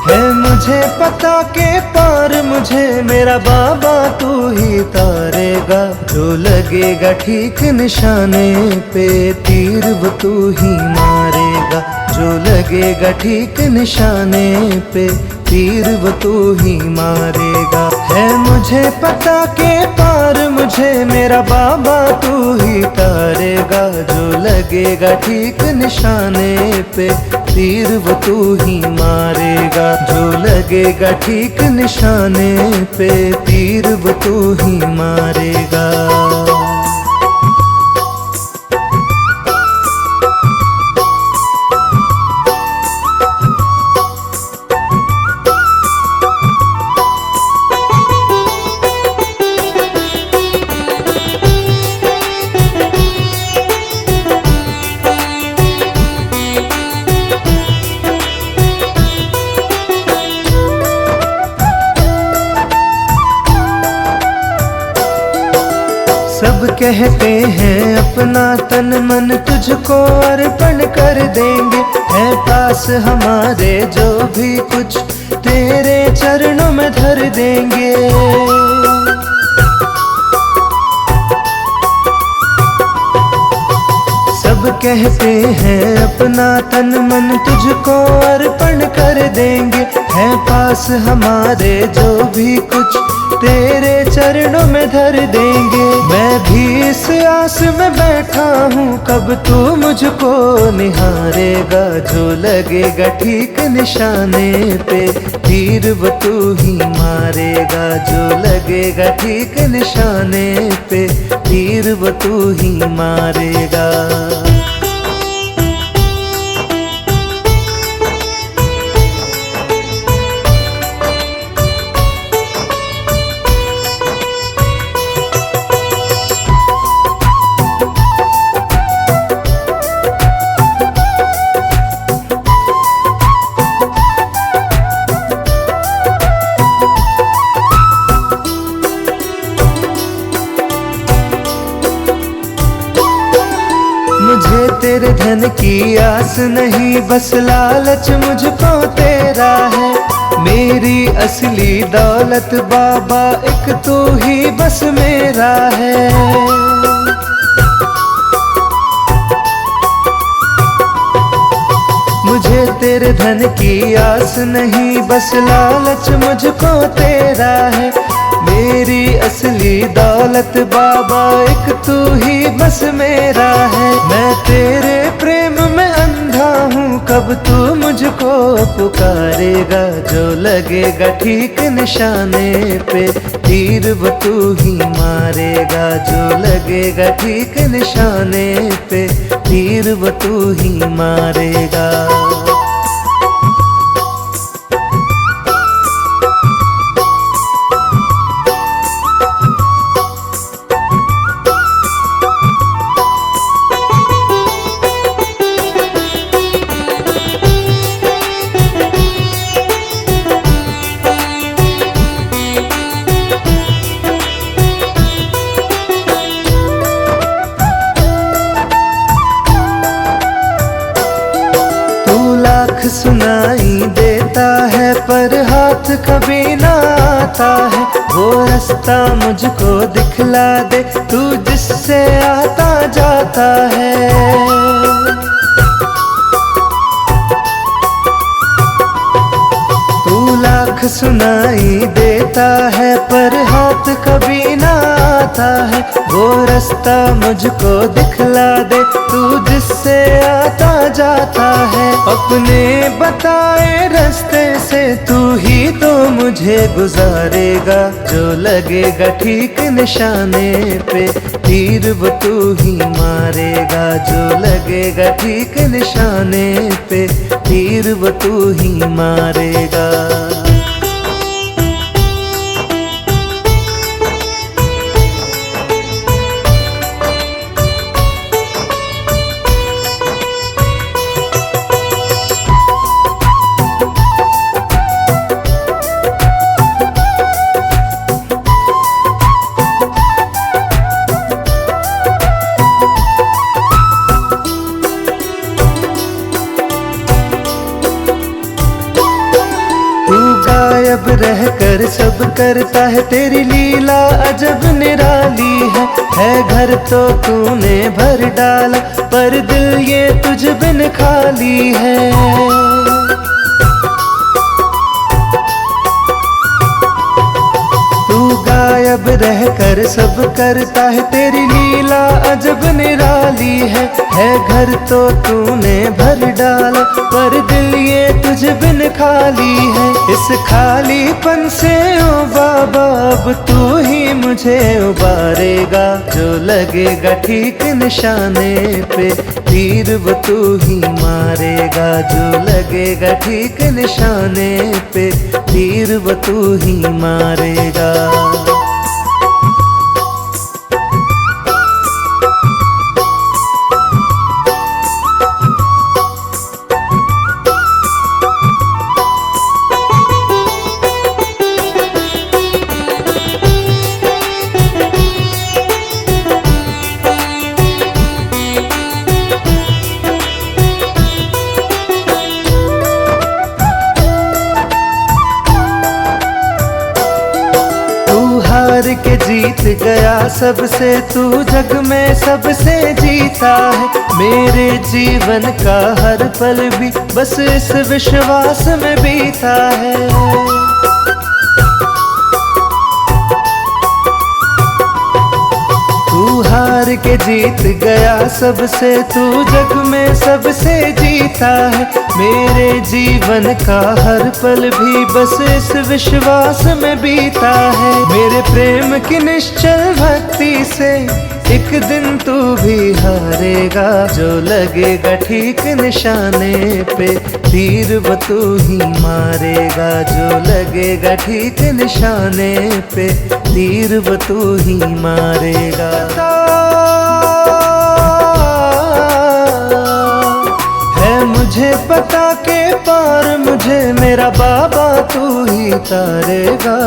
है मुझे पता के पार मुझे मेरा बाबा तू ही तारेगा। जो लगेगा ठीक निशाने पे तीर वो तू ही मारेगा। जो लगेगा ठीक निशाने पे तीर वो तू ही मारेगा। है मुझे पता के पार मुझे मेरा बाबा तू ही तारेगा। जो लगेगा ठीक निशाने पे तीर वो तू ही मारेगा। जो लगेगा ठीक निशाने पे तीर वो तू ही मारेगा। सब कहते हैं अपना तन मन तुझको अर्पण कर देंगे। है पास हमारे जो भी कुछ तेरे चरणों में धर देंगे। सब कहते हैं अपना तन मन तुझको अर्पण कर देंगे। है पास हमारे जो भी कुछ तेरे चरणों में धर देंगे। मैं भी इस आस में बैठा हूँ कब तू मुझको निहारेगा। जो लगेगा ठीक निशाने पे तीर वो तू ही मारेगा। जो लगेगा ठीक निशाने पे तीर वो तू ही मारेगा। मुझे तेरे धन की आस नहीं बस लालच मुझको तेरा है। मेरी असली दौलत बाबा एक तू ही बस मेरा है। मुझे तेरे धन की आस नहीं बस लालच मुझको तेरा है। मेरी असली दौलत बाबा एक तू ही बस मेरा है। मैं तेरे प्रेम में अंधा हूँ कब तू मुझको पुकारेगा। जो लगेगा ठीक निशाने पे तीर वो तू ही मारेगा। जो लगेगा ठीक निशाने पे तीर वो तू ही मारेगा। सुनाई देता है पर हाथ कभी ना आता है। वो रास्ता मुझको दिखला दे तू जिससे आता जाता है। दुख सुनाई देता है पर हाथ कभी ना आता है। वो रास्ता मुझको दिखला दे तू जिससे आता जाता है। अपने बताए रास्ते से तू ही तो मुझे गुजारेगा। जो लगेगा ठीक निशाने पे तीर वो तू ही मारेगा। जो लगेगा ठीक निशाने पे तीर वो तू ही मारेगा। गायब रहकर सब करता है तेरी लीला अजब निराली है घर तो तूने भर डाला पर दिल ये तुझ बिन खाली है। तू गायब रहकर सब करता है तेरी लीला अजब निराली है घर तो तूने भर डाला पर दिल ये तुझ बिन खाली है। इस खालीपन से ओ बाबा अब तू ही मुझे उबारेगा। जो लगेगा ठीक निशाने पे तीर वो तू ही मारेगा। जो लगेगा ठीक निशाने पे तीर वो तू ही मारेगा। हार के जीत गया सबसे तू जग में सबसे जीता है। मेरे जीवन का हर पल भी बस इस विश्वास में बीता है। तू हार के जीत गया सबसे तू जग में सबसे जीता है। मेरे जीवन का हर पल भी बस इस विश्वास में बीता है। मेरे प्रेम की निश्चल भक्ति से एक दिन तू भी हारेगा। जो लगेगा ठीक निशाने पे तीर वो तू ही मारेगा। जो लगेगा ठीक निशाने पे तीर वो तू ही मारेगा। है मुझे पता के पार मुझे मेरा बाबा तू ही तारेगा।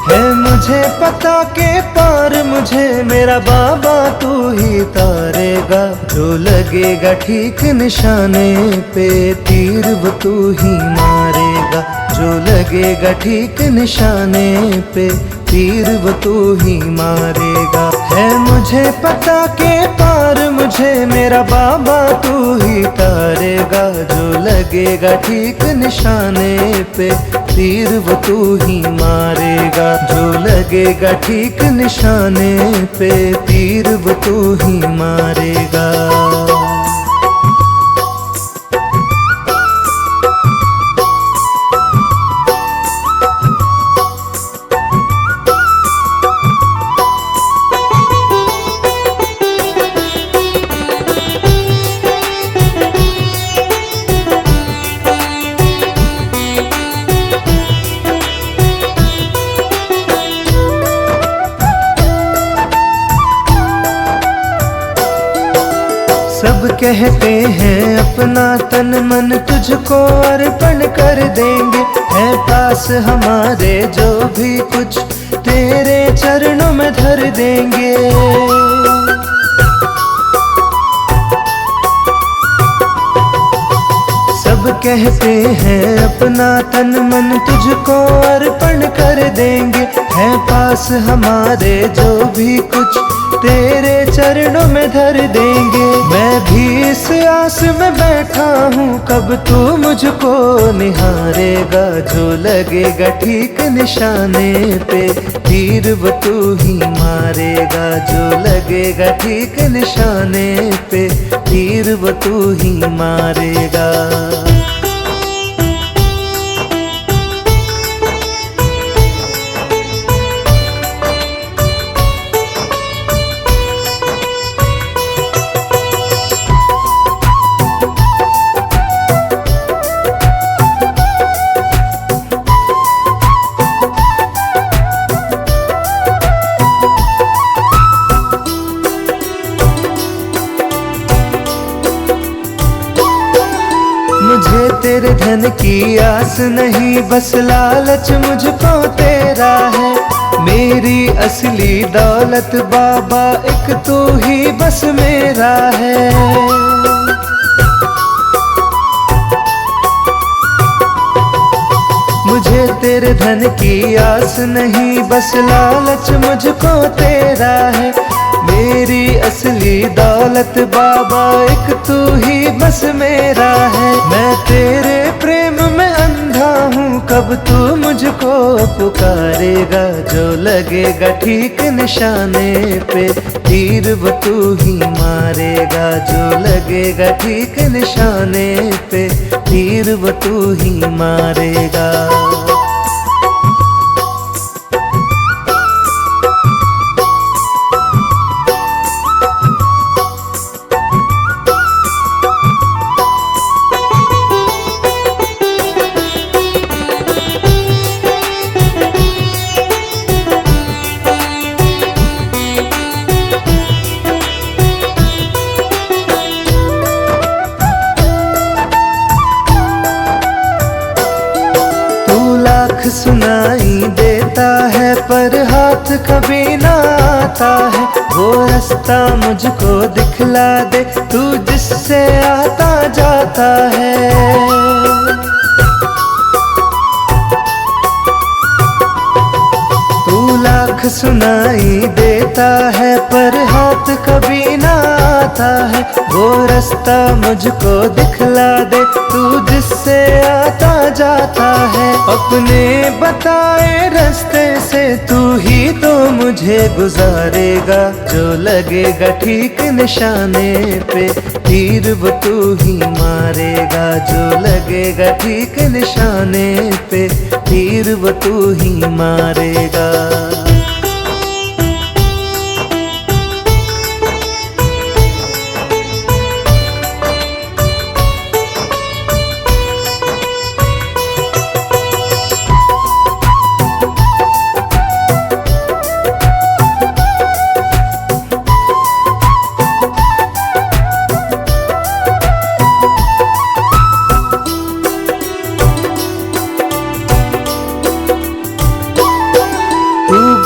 है मुझे पता के पार मुझे मेरा बाबा तू ही तारेगा। जो लगेगा ठीक निशाने पे तीर वो तू ही मारेगा। जो लगेगा ठीक निशाने पे तीर वो तू ही मारेगा। है मुझे पता के पार मुझे मेरा बाबा तू ही तारेगा। जो लगेगा ठीक निशाने पे तीर वो तू ही मारेगा। जो लगेगा ठीक निशाने पे तीर वो तू ही मारेगा। सब कहते हैं अपना तन मन तुझको अर्पण कर देंगे। है पास हमारे जो भी कुछ तेरे चरणों में धर देंगे। सब कहते हैं अपना तन मन तुझको अर्पण कर देंगे। है पास हमारे जो भी कुछ तेरे चरणों में धर देंगे। मैं भी इस आस में बैठा हूँ कब तू मुझको निहारेगा। जो लगेगा ठीक निशाने पे तीर वो तू ही मारेगा। जो लगेगा ठीक निशाने पे तीर वो तू ही मारेगा। मुझे तेरे धन की आस नहीं, बस लालच मुझको तेरा है। मेरी असली दौलत बाबा एक तू ही बस मेरा है। मुझे तेरे धन की आस नहीं, बस लालच मुझको तेरा है। मेरी असली दौलत बाबा एक तू ही बस मेरा है। मैं तेरे प्रेम में अंधा हूँ कब तू मुझको पुकारेगा। जो लगेगा ठीक निशाने पे तीर वो तू ही मारेगा। जो लगेगा ठीक निशाने पे तीर वो तू ही मारेगा। सुनाई देता है पर हाथ कभी ना आता है। वो रास्ता मुझको दिखला दे तू जिससे आता जाता है। तू लाख सुनाई देता है पर हाथ कभी ना आता है। वो रास्ता मुझको दिखला दे तू जिससे आता जाता है। अपने बताए रास्ते से तू ही तो मुझे गुजारेगा। जो लगेगा ठीक निशाने पे तीर वो तू ही मारेगा। जो लगेगा ठीक निशाने पे तीर वो तू ही मारेगा।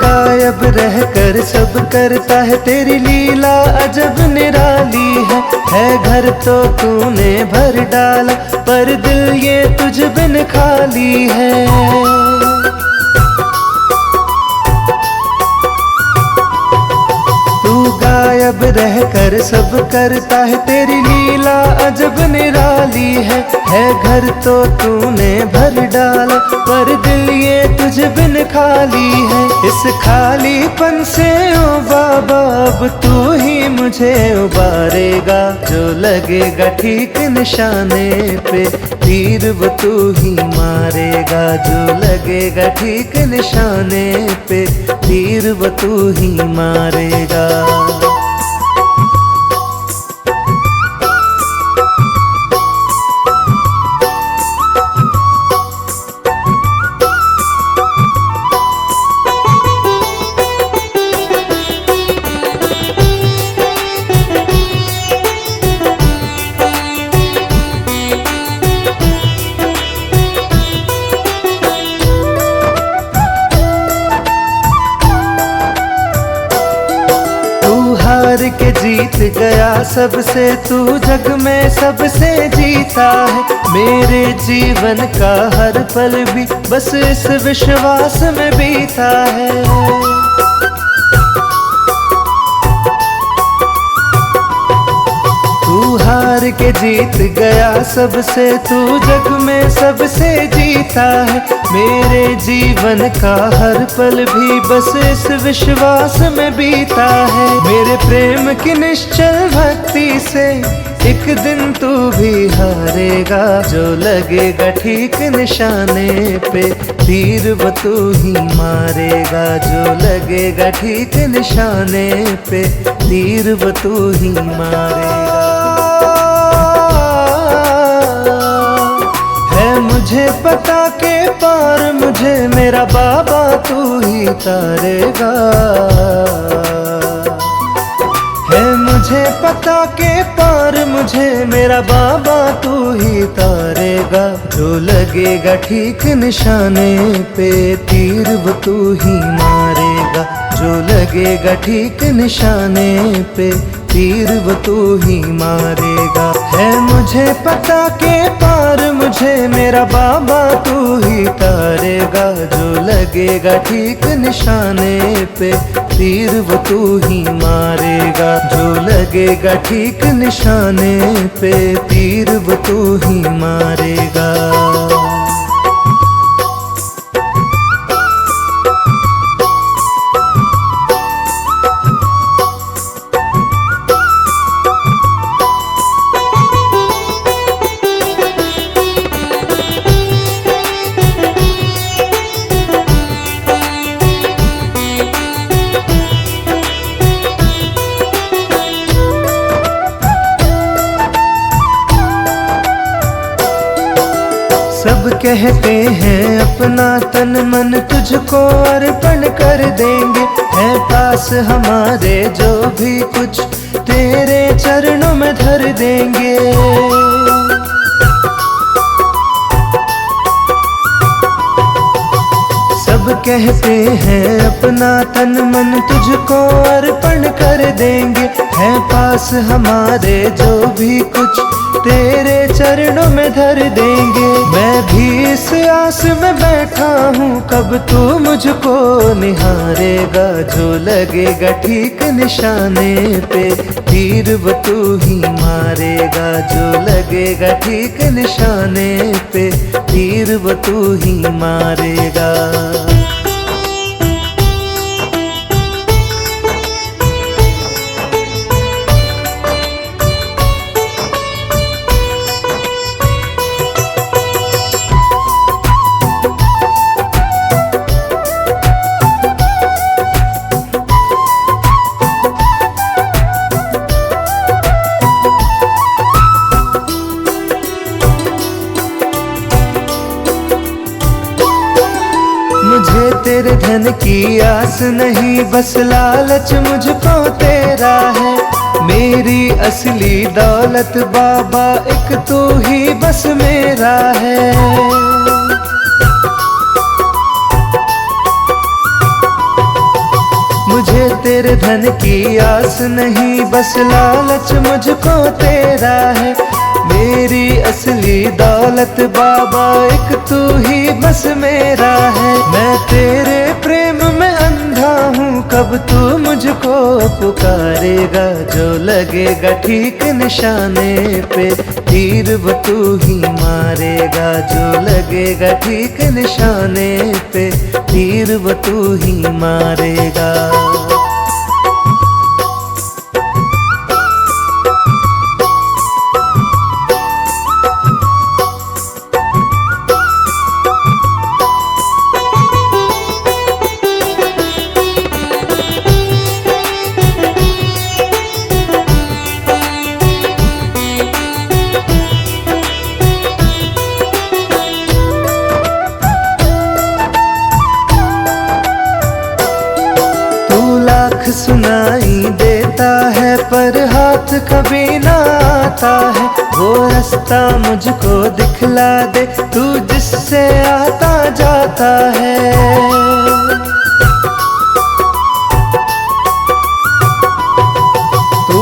गायब रहकर सब करता है तेरी लीला अजब निराली है। घर तो तूने भर डाला पर दिल ये तुझ बिन खाली है। गायब रहकर सब करता है तेरी लीला अजब निराली है। घर तो तूने भर डाला पर दिल ये तुझ बिन खाली है। इस खालीपन से ओ बाबा अब तू ही मुझे उबारेगा। जो लगेगा ठीक निशाने पे तीर वो तू ही मारेगा। जो लगेगा ठीक निशाने पे तीर वो तू ही मारेगा। जीत गया सबसे, तू जग में सबसे जीता है। मेरे जीवन का हर पल भी बस इस विश्वास में बीता है। तू हार के जीत गया सबसे, तू जग में सबसे जीता है। मेरे जीवन का हर पल भी बस इस विश्वास में बीता है। मेरे प्रेम की निश्चल भक्ति से एक दिन तू भी हारेगा। जो लगेगा ठीक निशाने पे तीर वो तू ही मारेगा। जो लगेगा ठीक निशाने पे तीर वो तू ही मारेगा। मुझे पता के पार मुझे मेरा बाबा तू ही तारेगा। है मुझे पता के पार मुझे मेरा बाबा तू ही तारेगा। जो लगेगा ठीक निशाने पे तीर वो तू ही मारेगा। जो लगेगा ठीक निशाने पे तीर वो तू ही मारेगा। है मुझे पता के पार मुझे मेरा बाबा तू ही तारेगा। जो लगेगा ठीक निशाने पे तीर वो तू ही मारेगा। जो लगेगा ठीक निशाने पे तीर वो तू ही मारेगा। सब कहते हैं अपना तन मन तुझको अर्पण कर देंगे। है पास हमारे जो भी कुछ तेरे चरणों में धर देंगे। सब कहते हैं अपना तन मन तुझको अर्पण कर देंगे। है पास हमारे जो भी कुछ तेरे चरणों में धर देंगे। मैं भी इस आस में बैठा हूँ कब तू मुझको निहारेगा। जो लगेगा ठीक निशाने पे तीर वो तू ही मारेगा। जो लगेगा ठीक निशाने पे तीर वो तू ही मारेगा। मुझे तेरे धन की आस नहीं बस लालच मुझको तेरा है। मेरी असली दौलत बाबा एक तू ही बस मेरा है। मुझे तेरे धन की आस नहीं बस लालच मुझको तेरा है। मेरी असली दौलत बाबा एक तू ही बस मेरा है। मैं तेरे प्रेम में अंधा हूँ कब तू मुझको पुकारेगा। जो लगेगा ठीक निशाने पे तीर वो तू ही मारेगा। जो लगेगा ठीक निशाने पे तीर वो तू ही मारेगा। सुनाई देता है पर हाथ कभी ना आता है। वो रास्ता मुझको दिखला दे तू जिससे आता जाता है। तू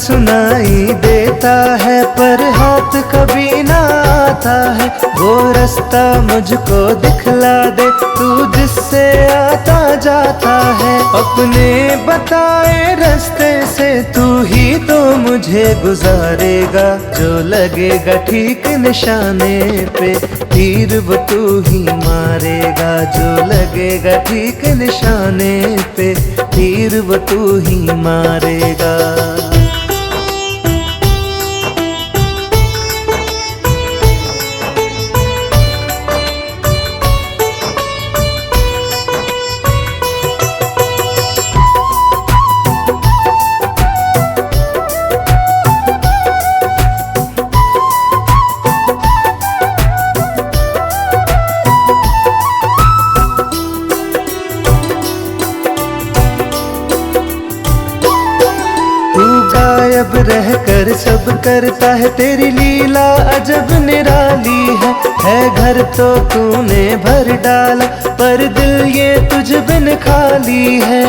सुनाई देता है पर हाथ कभी ना आता है। वो रास्ता मुझको दिखला दे तू जिससे आता जाता है। अपने बताए रास्ते से तू ही तो मुझे गुजारेगा। जो लगेगा ठीक निशाने पे तीर वो तू ही मारेगा। जो लगेगा ठीक निशाने पे तीर वो तू ही मारेगा। गायब रहकर सब करता है तेरी लीला अजब निराली है घर तो तूने भर डाला पर दिल ये तुझ बिन खाली है।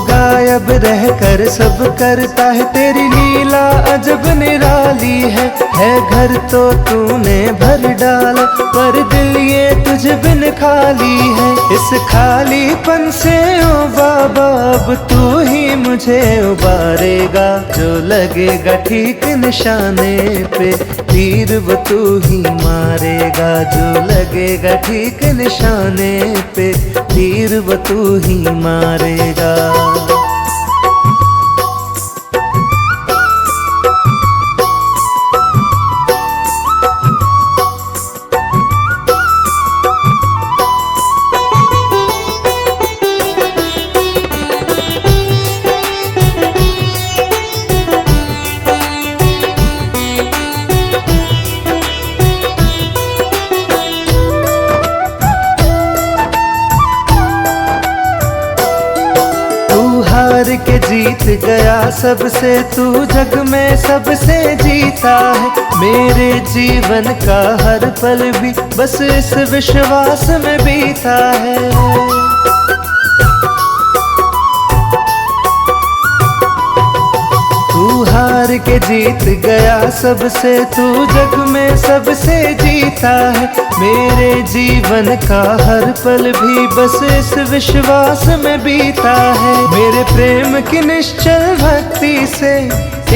गायब रहकर सब करता है तेरी लीला अजब निराली है घर तो तूने भर डाला पर दिल ये तुझ बिन खाली है। इस खालीपन से ओ बाबा अब तू ही मुझे उबारेगा। जो लगेगा ठीक निशाने पे तीर वो तू ही मारेगा। जो लगेगा ठीक निशाने पे तीर वो तू ही मारेगा। हार के जीत गया सबसे तू जग में सबसे जीता है। मेरे जीवन का हर पल भी बस इस विश्वास में बीता है। तू हार के जीत गया सबसे तू जग में सबसे जीता है। मेरे जीवन का हर पल भी बस इस विश्वास में बीता है। मेरे प्रेम की निश्चल भक्ति से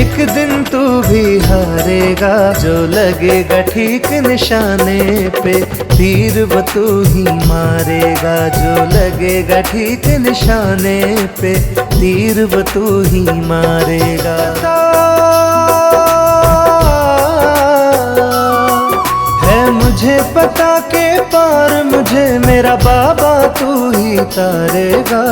एक दिन तू भी हारेगा। जो लगेगा ठीक निशाने पे तीर वो तू ही मारेगा। जो लगेगा ठीक निशाने पे तीर वो तू ही मारेगा। है मुझे पता के पार मुझे मेरा बाबा तू ही तारेगा।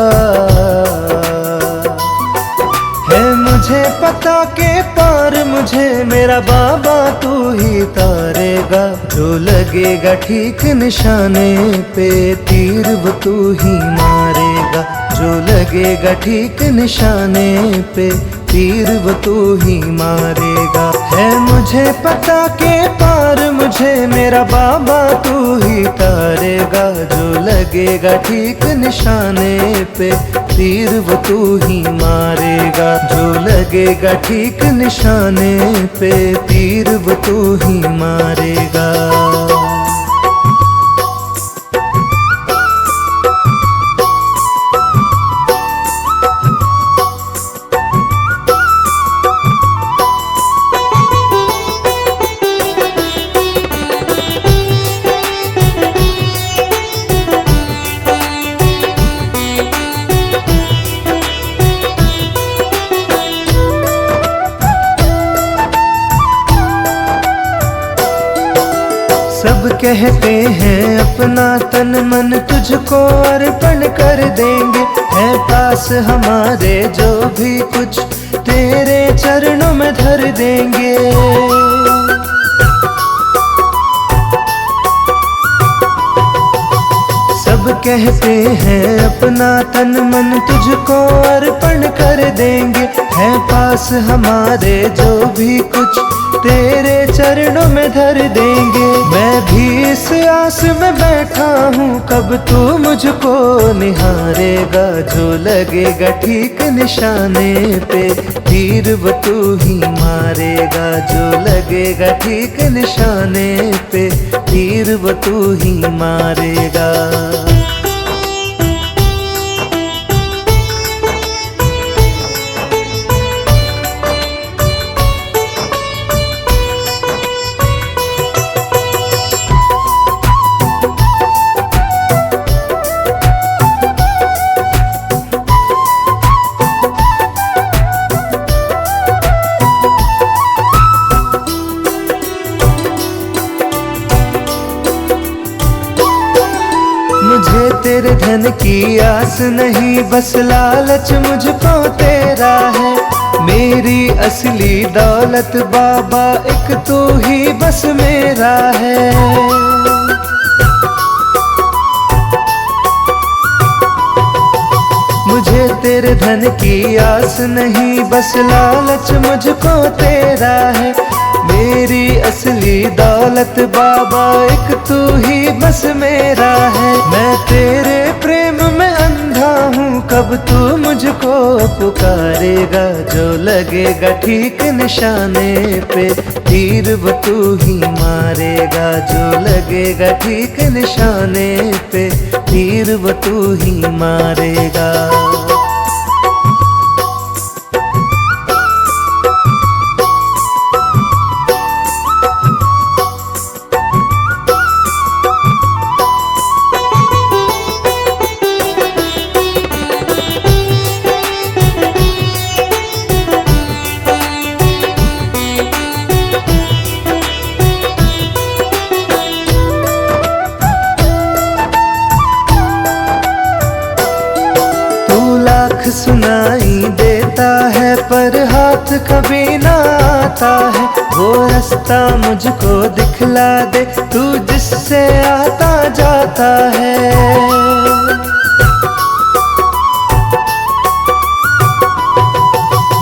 है मुझे पता के पार मुझे मेरा बाबा तू ही तारेगा। जो लगेगा ठीक निशाने पे तीर वो तू ही मारेगा। जो लगेगा ठीक निशाने पे तीर वो तू ही मारेगा। है मुझे पता के पार मुझे मेरा बाबा तू ही तारेगा। जो लगेगा ठीक निशाने पे तीर वो तू ही मारेगा। जो लगेगा ठीक निशाने पे तीर वो तू ही मारेगा। सब कहते हैं अपना तन मन तुझको अर्पण कर देंगे। है पास हमारे जो भी कुछ तेरे चरणों में धर देंगे। सब कहते हैं अपना तन मन तुझको अर्पण कर देंगे। है पास पास हमारे जो भी कुछ तेरे चरणों में धर देंगे। मैं भी इस आस में बैठा हूँ कब तू मुझको निहारेगा। जो लगेगा ठीक निशाने पे तीर वो तू ही मारेगा। जो लगेगा ठीक निशाने पे तीर वो तू ही मारेगा। मुझे तेरे धन की आस नहीं, बस लालच मुझको तेरा है। मेरी असली दौलत बाबा एक तू ही बस मेरा है। मुझे तेरे धन की आस नहीं, बस लालच मुझको तेरा है। मेरी असली दौलत बाबा एक तू ही बस मेरा है। मैं तेरे प्रेम में अंधा हूँ कब तू मुझको पुकारेगा। जो लगेगा ठीक निशाने पे तीर वो तू ही मारेगा। जो लगेगा ठीक निशाने पे तीर वो तू ही मारेगा। सुनाई देता है पर हाथ कभी ना आता है। वो रास्ता मुझको दिखला दे तू जिससे आता जाता है।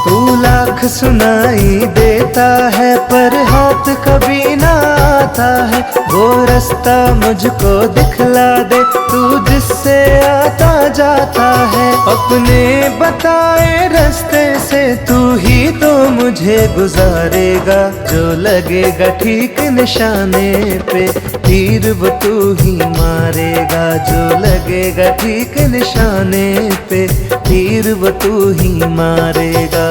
तू लाख सुनाई देता है पर हाथ कभी ना आता है। वो रास्ता मुझको दिखला दे तू जिससे आता जाता है। अपने बताए रास्ते से तू ही तो मुझे गुजारेगा। जो लगेगा ठीक निशाने पे तीर वो तू ही मारेगा। जो लगेगा ठीक निशाने पे तीर वो तू ही मारेगा।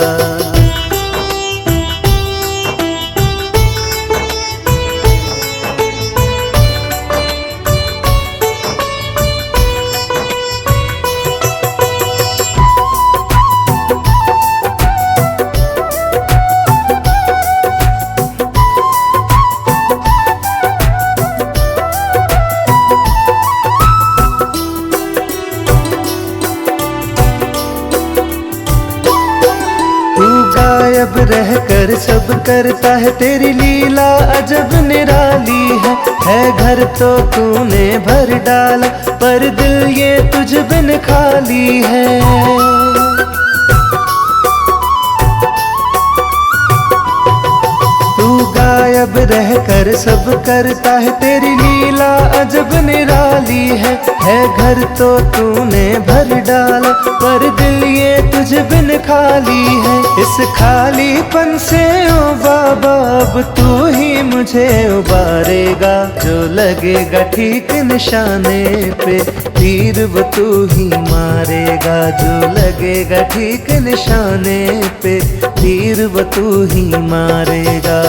गायब रहकर सब करता है तेरी लीला अजब निराली है। घर तो तूने भर डाला पर दिल ये तुझ बिन खाली है। गायब रहकर सब करता है तेरी लीला अजब निराली है। घर तो तूने भर डाला पर दिल ये तुझ बिन खाली है। इस खालीपन से ओ बाबा अब तू ही मुझे उबारेगा। जो लगेगा ठीक निशाने पे तीर वो तू ही मारेगा। जो लगेगा ठीक निशाने पे तीर वो तू ही मारेगा।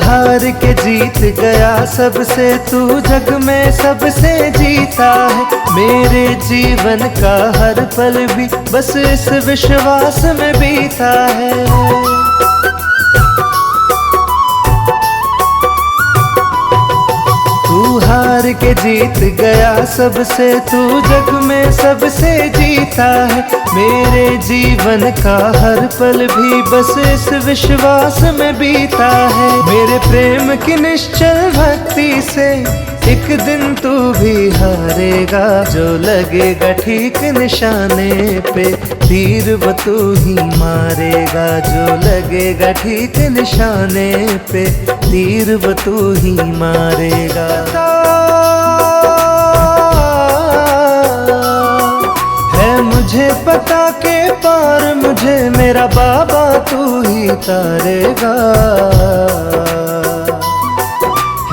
हार के जीत गया सबसे तू जग में सबसे जीता है। मेरे जीवन का हर पल भी बस इस विश्वास में बीता है। के जीत गया सबसे, तू जग में सबसे जीता है। मेरे जीवन का हर पल भी बस इस विश्वास में बीता है। मेरे प्रेम की निश्चल भक्ति से एक दिन तू भी हारेगा। जो लगेगा ठीक निशाने पे तीर वो तू ही मारेगा। जो लगेगा ठीक निशाने पे तीर वो तू ही मारेगा। है मुझे पता के पार मुझे मेरा बाबा तू ही तारेगा।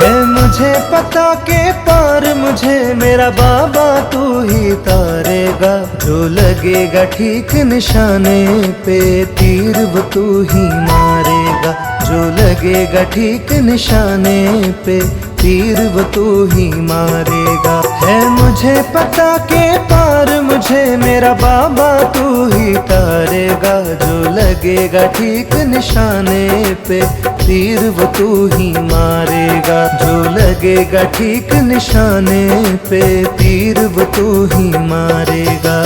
है मुझे पता के पार मुझे मेरा बाबा तू ही तारेगा। जो लगेगा ठीक निशाने पे तीर वो तू ही मारेगा। जो लगेगा ठीक निशाने पे तीर वो तू ही मारेगा। है मुझे पता के पार मुझे मेरा बाबा तू ही तारेगा। जो लगेगा ठीक निशाने पे तीर वो तू ही मारेगा। जो लगेगा ठीक निशाने पे तीर वो तू ही मारेगा।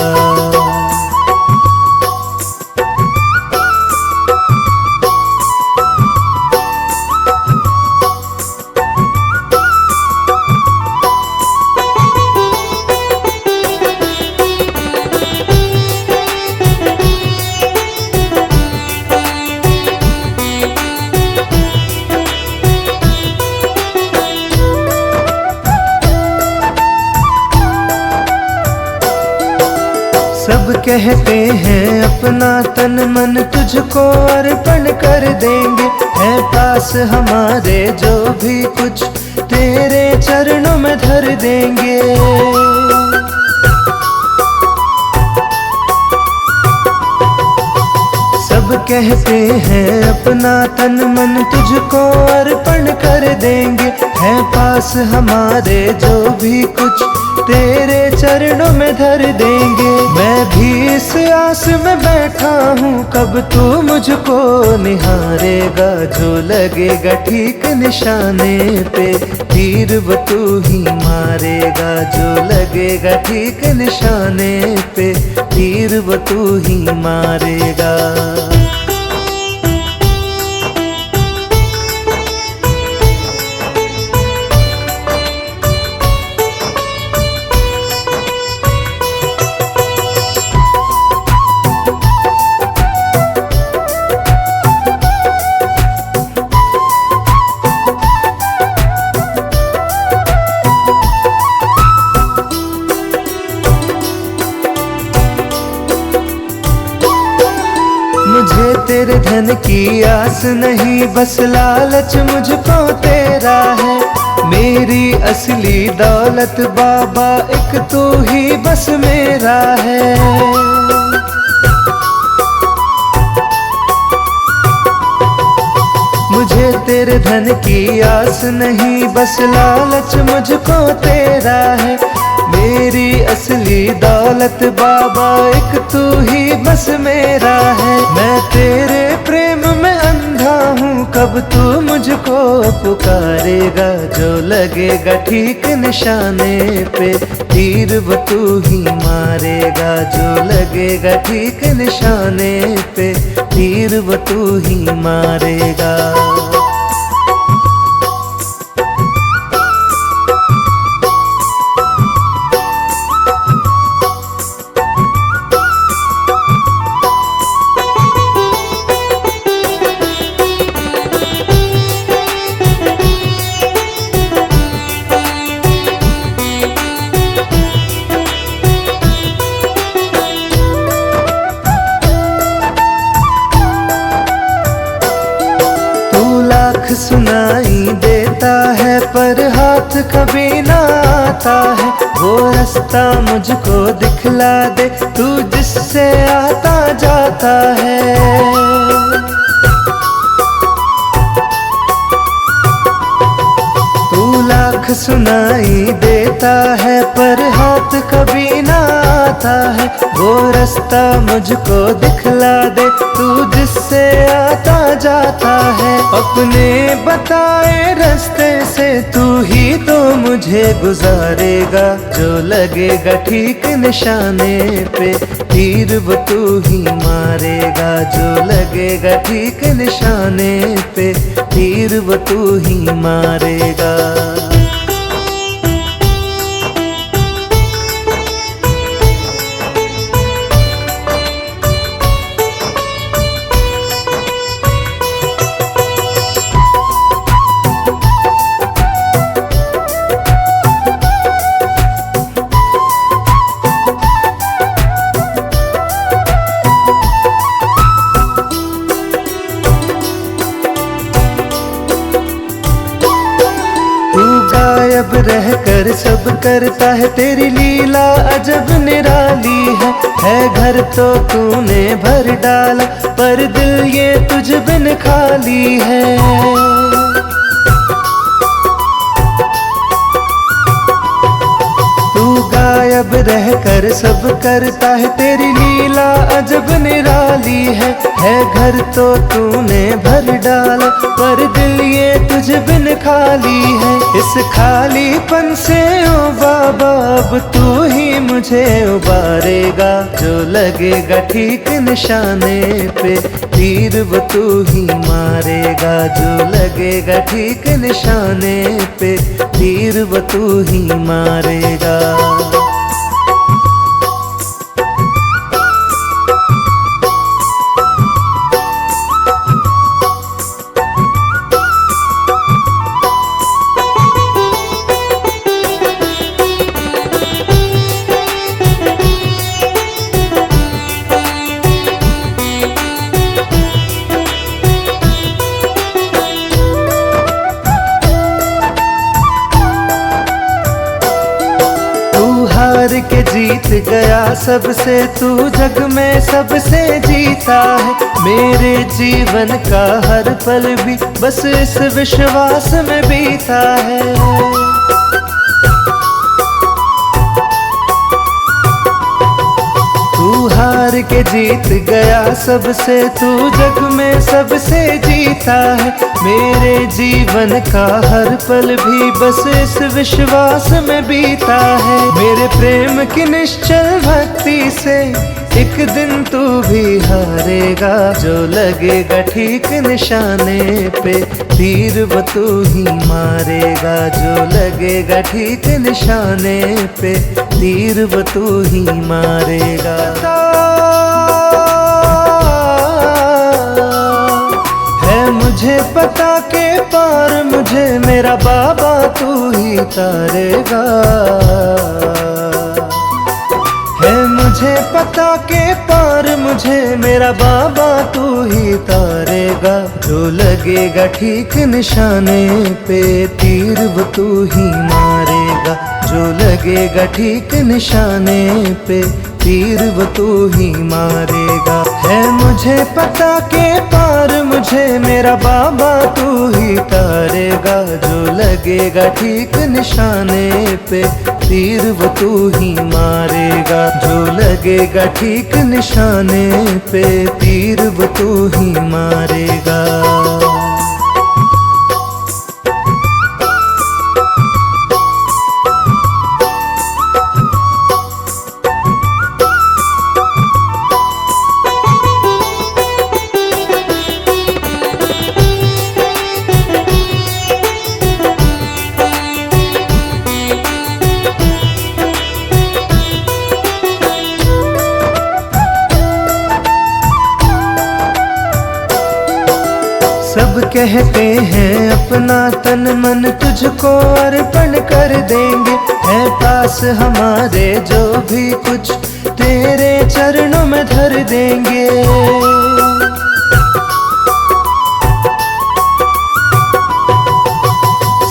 सब कहते हैं अपना तन मन तुझको अर्पण कर देंगे। है पास हमारे जो भी कुछ तेरे चरणों में धर देंगे। सब कहते हैं अपना तन मन तुझको अर्पण कर देंगे। है पास हमारे जो भी कुछ तेरे चरणों में धर देंगे। मैं भी इस आस में बैठा हूँ कब तू मुझको निहारेगा। जो लगेगा ठीक निशाने पे तीर वो तू ही मारेगा। जो लगेगा ठीक निशाने पे तीर वो तू ही मारेगा। मुझे तेरे धन की आस नहीं बस लालच मुझको तेरा है। मेरी असली दौलत बाबा एक तू ही बस मेरा है। मुझे तेरे धन की आस नहीं बस लालच मुझको तेरा है। मेरी असली दौलत बाबा एक तू ही बस मेरा है। मैं तेरे प्रेम में अंधा हूँ कब तू मुझको पुकारेगा। जो लगेगा ठीक निशाने पे तीर वो तू ही मारेगा। जो लगेगा ठीक निशाने पे तीर वो तू ही मारेगा। सुनाई देता है पर हाथ कभी ना आता है। वो रास्ता मुझको दिखला दे तू जिससे आता जाता है। तू लाख सुनाई देता है पर हाथ कभी ना आता है। वो रास्ता मुझको दिखला दे तू जिससे आता जाता है। अपने बताए रास्ते से तू ही तो मुझे गुजारेगा, जो लगेगा ठीक निशाने पे तीर वो तू ही मारेगा, जो लगेगा ठीक निशाने पे तीर वो तू ही मारेगा। गायब रहकर सब करता है, तेरी लीला अजब निराली है घर तो तूने भर डाला, पर दिल ये तुझ बिन खाली है। गायब रहकर सब करता है, तेरी लीला अजब निराली है घर तो तूने भर डाला, पर दिल ये तुझ बिन खाली है। इस खालीपन से ओ बाबा अब तू ही मुझे उबारेगा, जो लगेगा ठीक निशाने पे तीर वो तू ही मारेगा, जो लगेगा ठीक निशाने पे तीर वो तू ही मारेगा। हार के जीत गया सबसे, तू जग में सबसे जीता है। मेरे जीवन का हर पल भी बस इस विश्वास में बीता है। तू हार के जीत गया सबसे, तू जग में सबसे जीता है। मेरे जीवन का हर पल भी बस इस विश्वास में बीता है। मेरे प्रेम की निश्चल भक्ति से एक दिन तू भी हारेगा, जो लगेगा ठीक निशाने पे तीर वो तू ही मारेगा, जो लगेगा ठीक निशाने पे तीर वो तू ही मारेगा। है मुझे पता के पार मुझे मेरा बाबा तू ही तारेगा, है मुझे पता के पार मुझे मेरा बाबा तू ही तारेगा, जो लगेगा ठीक निशाने पे तीर वो तू ही मारेगा, जो लगेगा ठीक निशाने पे तीर वो तू ही मारेगा। है मुझे पता के पार मुझे मेरा बाबा तू ही तारेगा, जो लगेगा ठीक निशाने पे तीर वो तू ही मारेगा, जो लगेगा ठीक निशाने पे तीर वो तू ही मारेगा। सब कहते हैं अपना तन मन तुझको अर्पण कर देंगे, है पास हमारे जो भी कुछ तेरे चरणों में धर देंगे।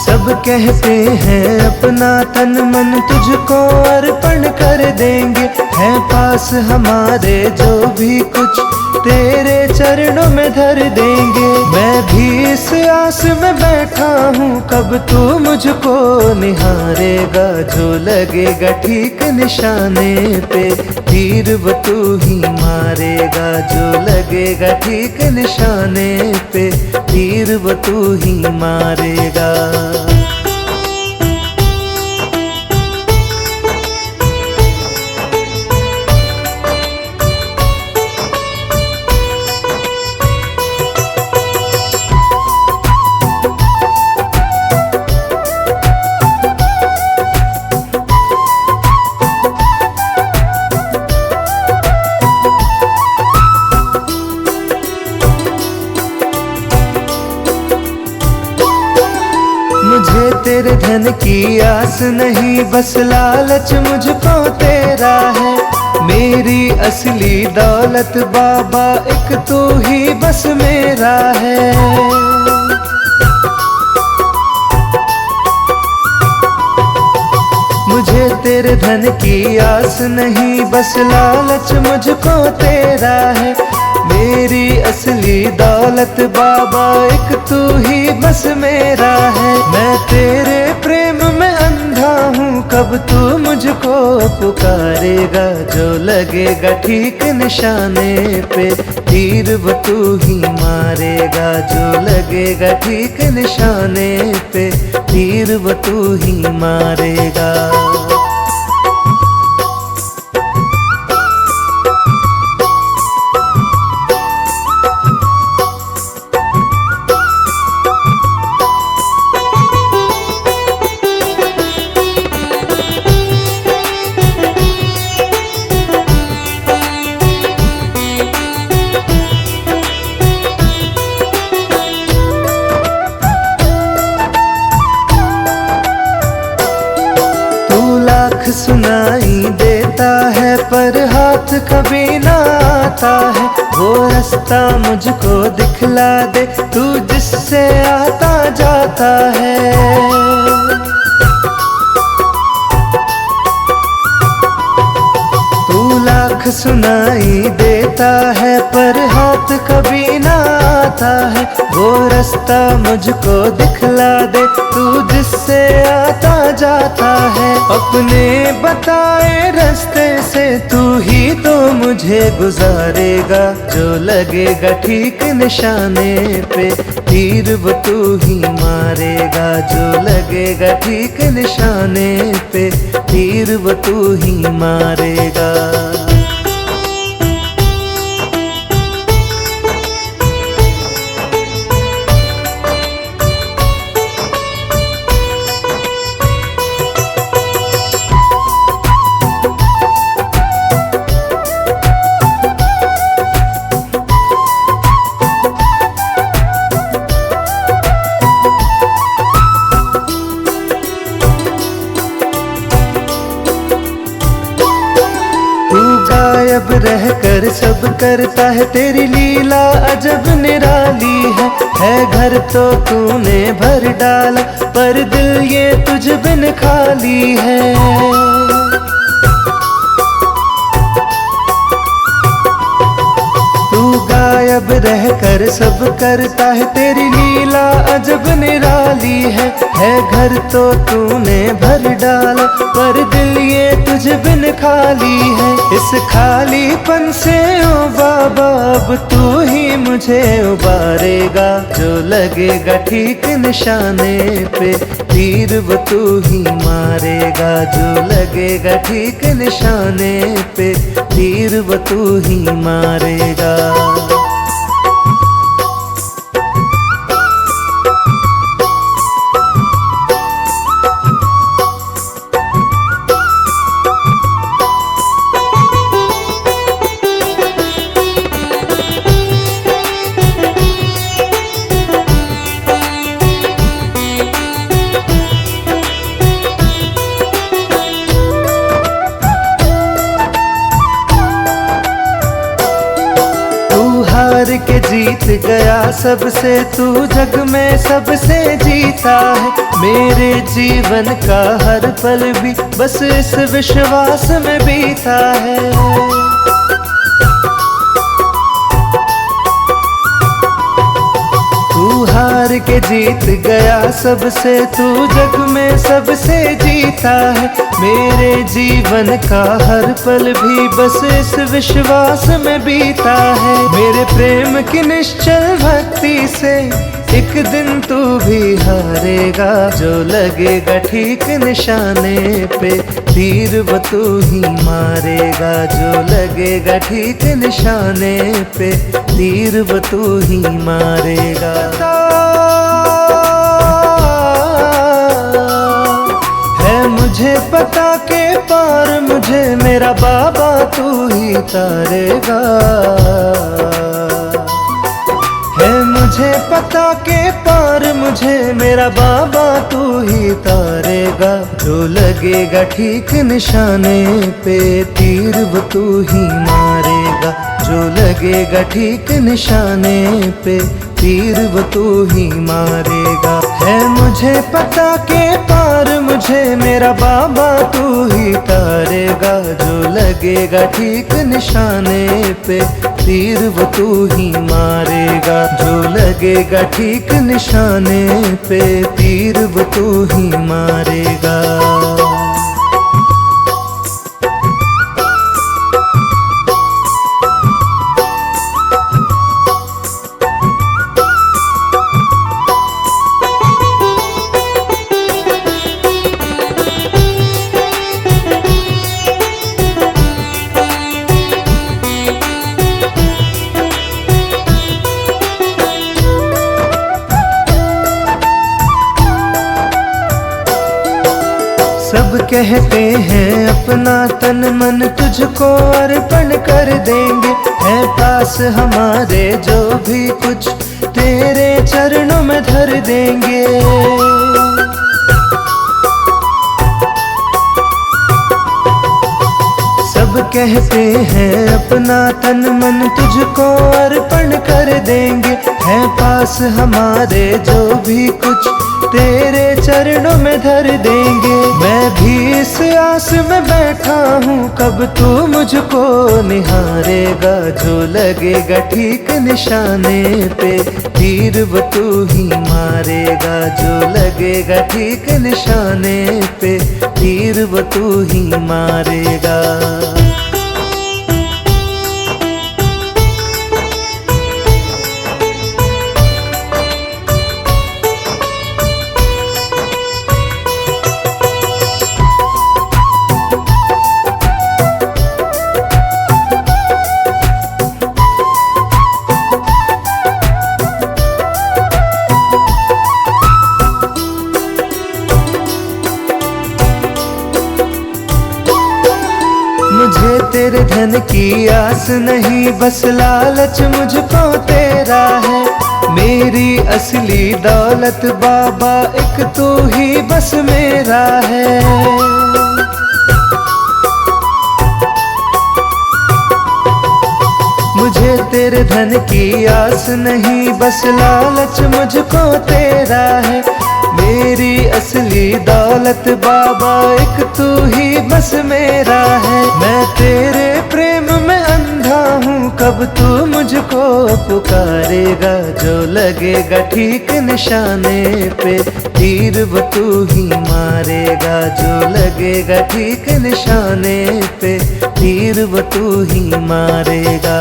सब कहते हैं अपना तन मन तुझको अर्पण कर देंगे, है पास हमारे जो भी कुछ तेरे चरणों में धर देंगे। मैं भी इस आस में बैठा हूँ कब तू मुझको निहारेगा, जो लगेगा ठीक निशाने पे तीर वो तू ही मारेगा, जो लगेगा ठीक निशाने पे तीर वो तू ही मारेगा। मुझे तेरे धन की आस नहीं, बस लालच मुझको तेरा है। मेरी असली दौलत बाबा एक तू ही बस मेरा है। मुझे तेरे धन की आस नहीं, बस लालच मुझको तेरा है। मेरी असली दौलत बाबा एक तू ही बस मेरा है। मैं तेरे प्रेम में अंधा हूँ कब तू मुझको पुकारेगा, जो लगेगा ठीक निशाने पे तीर वो तू ही मारेगा, जो लगेगा ठीक निशाने पे तीर वो तू ही मारेगा। सुनाई देता है पर हाथ कभी ना आता है, वो रास्ता मुझको दिखला दे तू जिससे आता जाता है। तू लाख सुनाई देता है पर हाथ कभी ना आता है, वो रास्ता मुझको दिखला दे तू जिससे आता जाता है। अपने बताए रास्ते से तू ही तो मुझे गुजारेगा, जो लगेगा ठीक निशाने पे तीर वो तू ही मारेगा, जो लगेगा ठीक निशाने पे तीर वो तू ही मारेगा। गायब रहकर सब करता है, तेरी लीला अजब निराली है घर तो तूने भर डाला पर दिल ये तुझ बिन खाली है। तू गायब रहकर सब करता है, तेरी लीला अजब निराली है घर तो तूने भर डाला पर दिल ये तुझ बिन खाली है। इस खालीपन से ओ बाबा अब तू ही मुझे उबारेगा, जो लगेगा ठीक निशाने पे तीर वो तू ही मारेगा, जो लगेगा ठीक निशाने पे तीर वो तू ही मारेगा। हार के जीत गया सबसे, तू जग में सबसे जीता है। मेरे जीवन का हर पल भी बस इस विश्वास में बीता है। तू हार के जीत गया सबसे, तू जग में सबसे जीता है। मेरे जीवन का हर पल भी बस इस विश्वास में बीता है। मेरे प्रेम की निश्चल भक्ति से एक दिन तू भी हारेगा। जो लगेगा ठीक निशाने पे तीर वो तू ही मारेगा। जो लगेगा ठीक निशाने पे तीर वो तू ही मारेगा। है मुझे पता के पार मुझे मेरा बाबा तू ही तारेगा। है मुझे पता के पार मुझे मेरा बाबा तू ही तारेगा। जो लगेगा ठीक निशाने पे तीर वो तू ही मारेगा। जो लगेगा ठीक निशाने पे तीर वो तू ही मारेगा। है मुझे पता के पार मुझे मेरा बाबा तू ही तारेगा। जो लगेगा ठीक निशाने पे तीर वो तू ही मारेगा। जो लगेगा ठीक निशाने पे तीर वो तू ही मारेगा। सब कहते हैं अपना तन मन तुझको अर्पण कर देंगे। है पास हमारे जो भी कुछ तेरे चरणों में धर देंगे। सब कहते हैं अपना तन मन तुझको अर्पण कर देंगे। है पास हमारे जो भी कुछ तेरे चरणों में धर देंगे। मैं भी इस आस में बैठा हूँ कब तू मुझको निहारेगा। जो लगेगा ठीक निशाने पे तीर वो तू ही मारेगा। जो लगेगा ठीक निशाने पे तीर वो तू ही मारेगा। मुझे तेरे धन की आस नहीं बस लालच मुझको तेरा है। मेरी असली दौलत बाबा एक तू ही बस मेरा है। मुझे तेरे धन की आस नहीं बस लालच मुझको तेरा है। मेरी असली दौलत बाबा एक तू ही बस मेरा है। मैं तेरे प्रेम में अंधा हूँ कब तू मुझको पुकारेगा। जो लगेगा ठीक निशाने पे तीर वो तू ही मारेगा। जो लगेगा ठीक निशाने पे तीर वो तू ही मारेगा।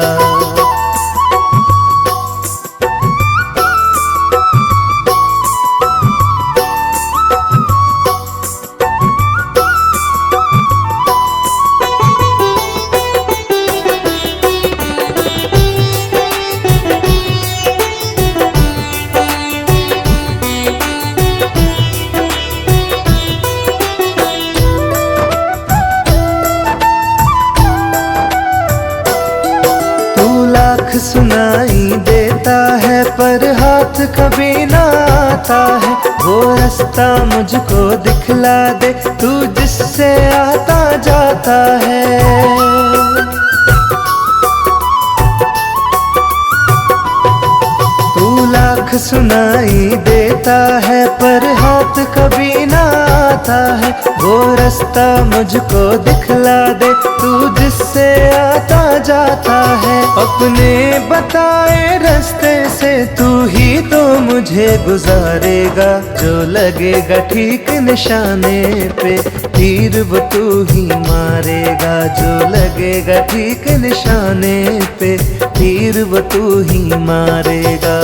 सुनाई देता है पर हाथ कभी ना आता है। वो रास्ता मुझको दिखला दे तू जिससे आता जाता है। तू लाख लाख सुनाई देता है पर हाथ कभी ना आता है। वो रास्ता मुझको दिखला दे तू जिससे आता जाता है। अपने बताए रास्ते से तू ही तो मुझे गुजारेगा। जो लगेगा ठीक निशाने पे तीर वो तू ही मारेगा। जो लगेगा ठीक निशाने पे तीर वो तू ही मारेगा।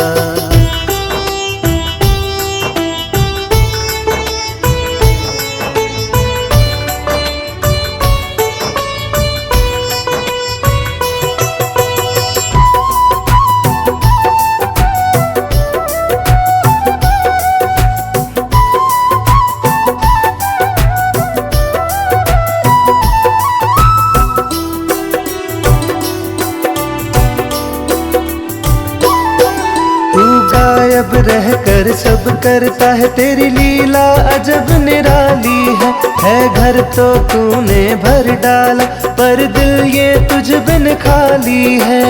गायब रहकर सब करता है तेरी लीला अजब निराली है घर तो तूने भर डाला पर दिल ये तुझ बिन खाली है।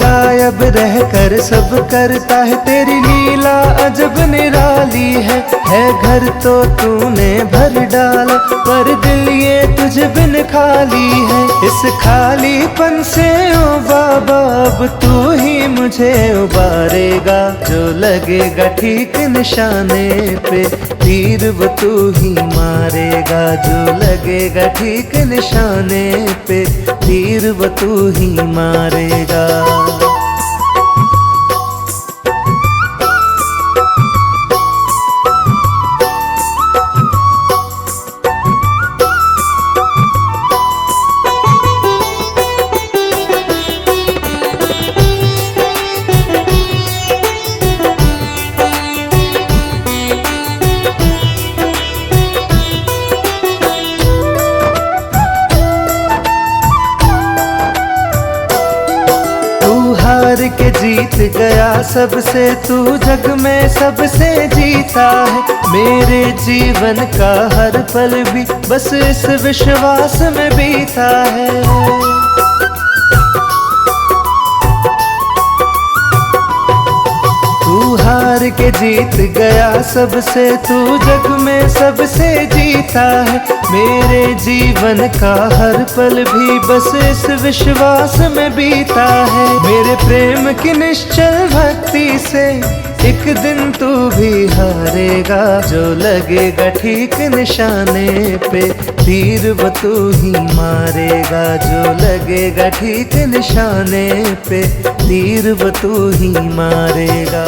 गायब रहकर सब करता है तेरी लीला अजब निराली है घर तो तूने भर डाला पर दिल ये तुझ बिन खाली है। इस खालीपन से ओ बाबा अब तू ही मुझे उबारेगा। जो लगेगा ठीक निशाने पे तीर वो तू ही मारेगा। जो लगेगा ठीक निशाने पे तीर वो तू ही मारेगा। हार के जीत गया सबसे तू जग में सबसे जीता है। मेरे जीवन का हर पल भी बस इस विश्वास में बीता है। तू हार के जीत गया सबसे तू जग में सबसे जीता है। मेरे जीवन का हर पल भी बस इस विश्वास में बीता है। मेरे प्रेम की निश्चल भक्ति से एक दिन तू भी हारेगा। जो लगेगा ठीक निशाने पे तीर वो तू ही मारेगा। जो लगेगा ठीक निशाने पे तीर वो तू ही मारेगा।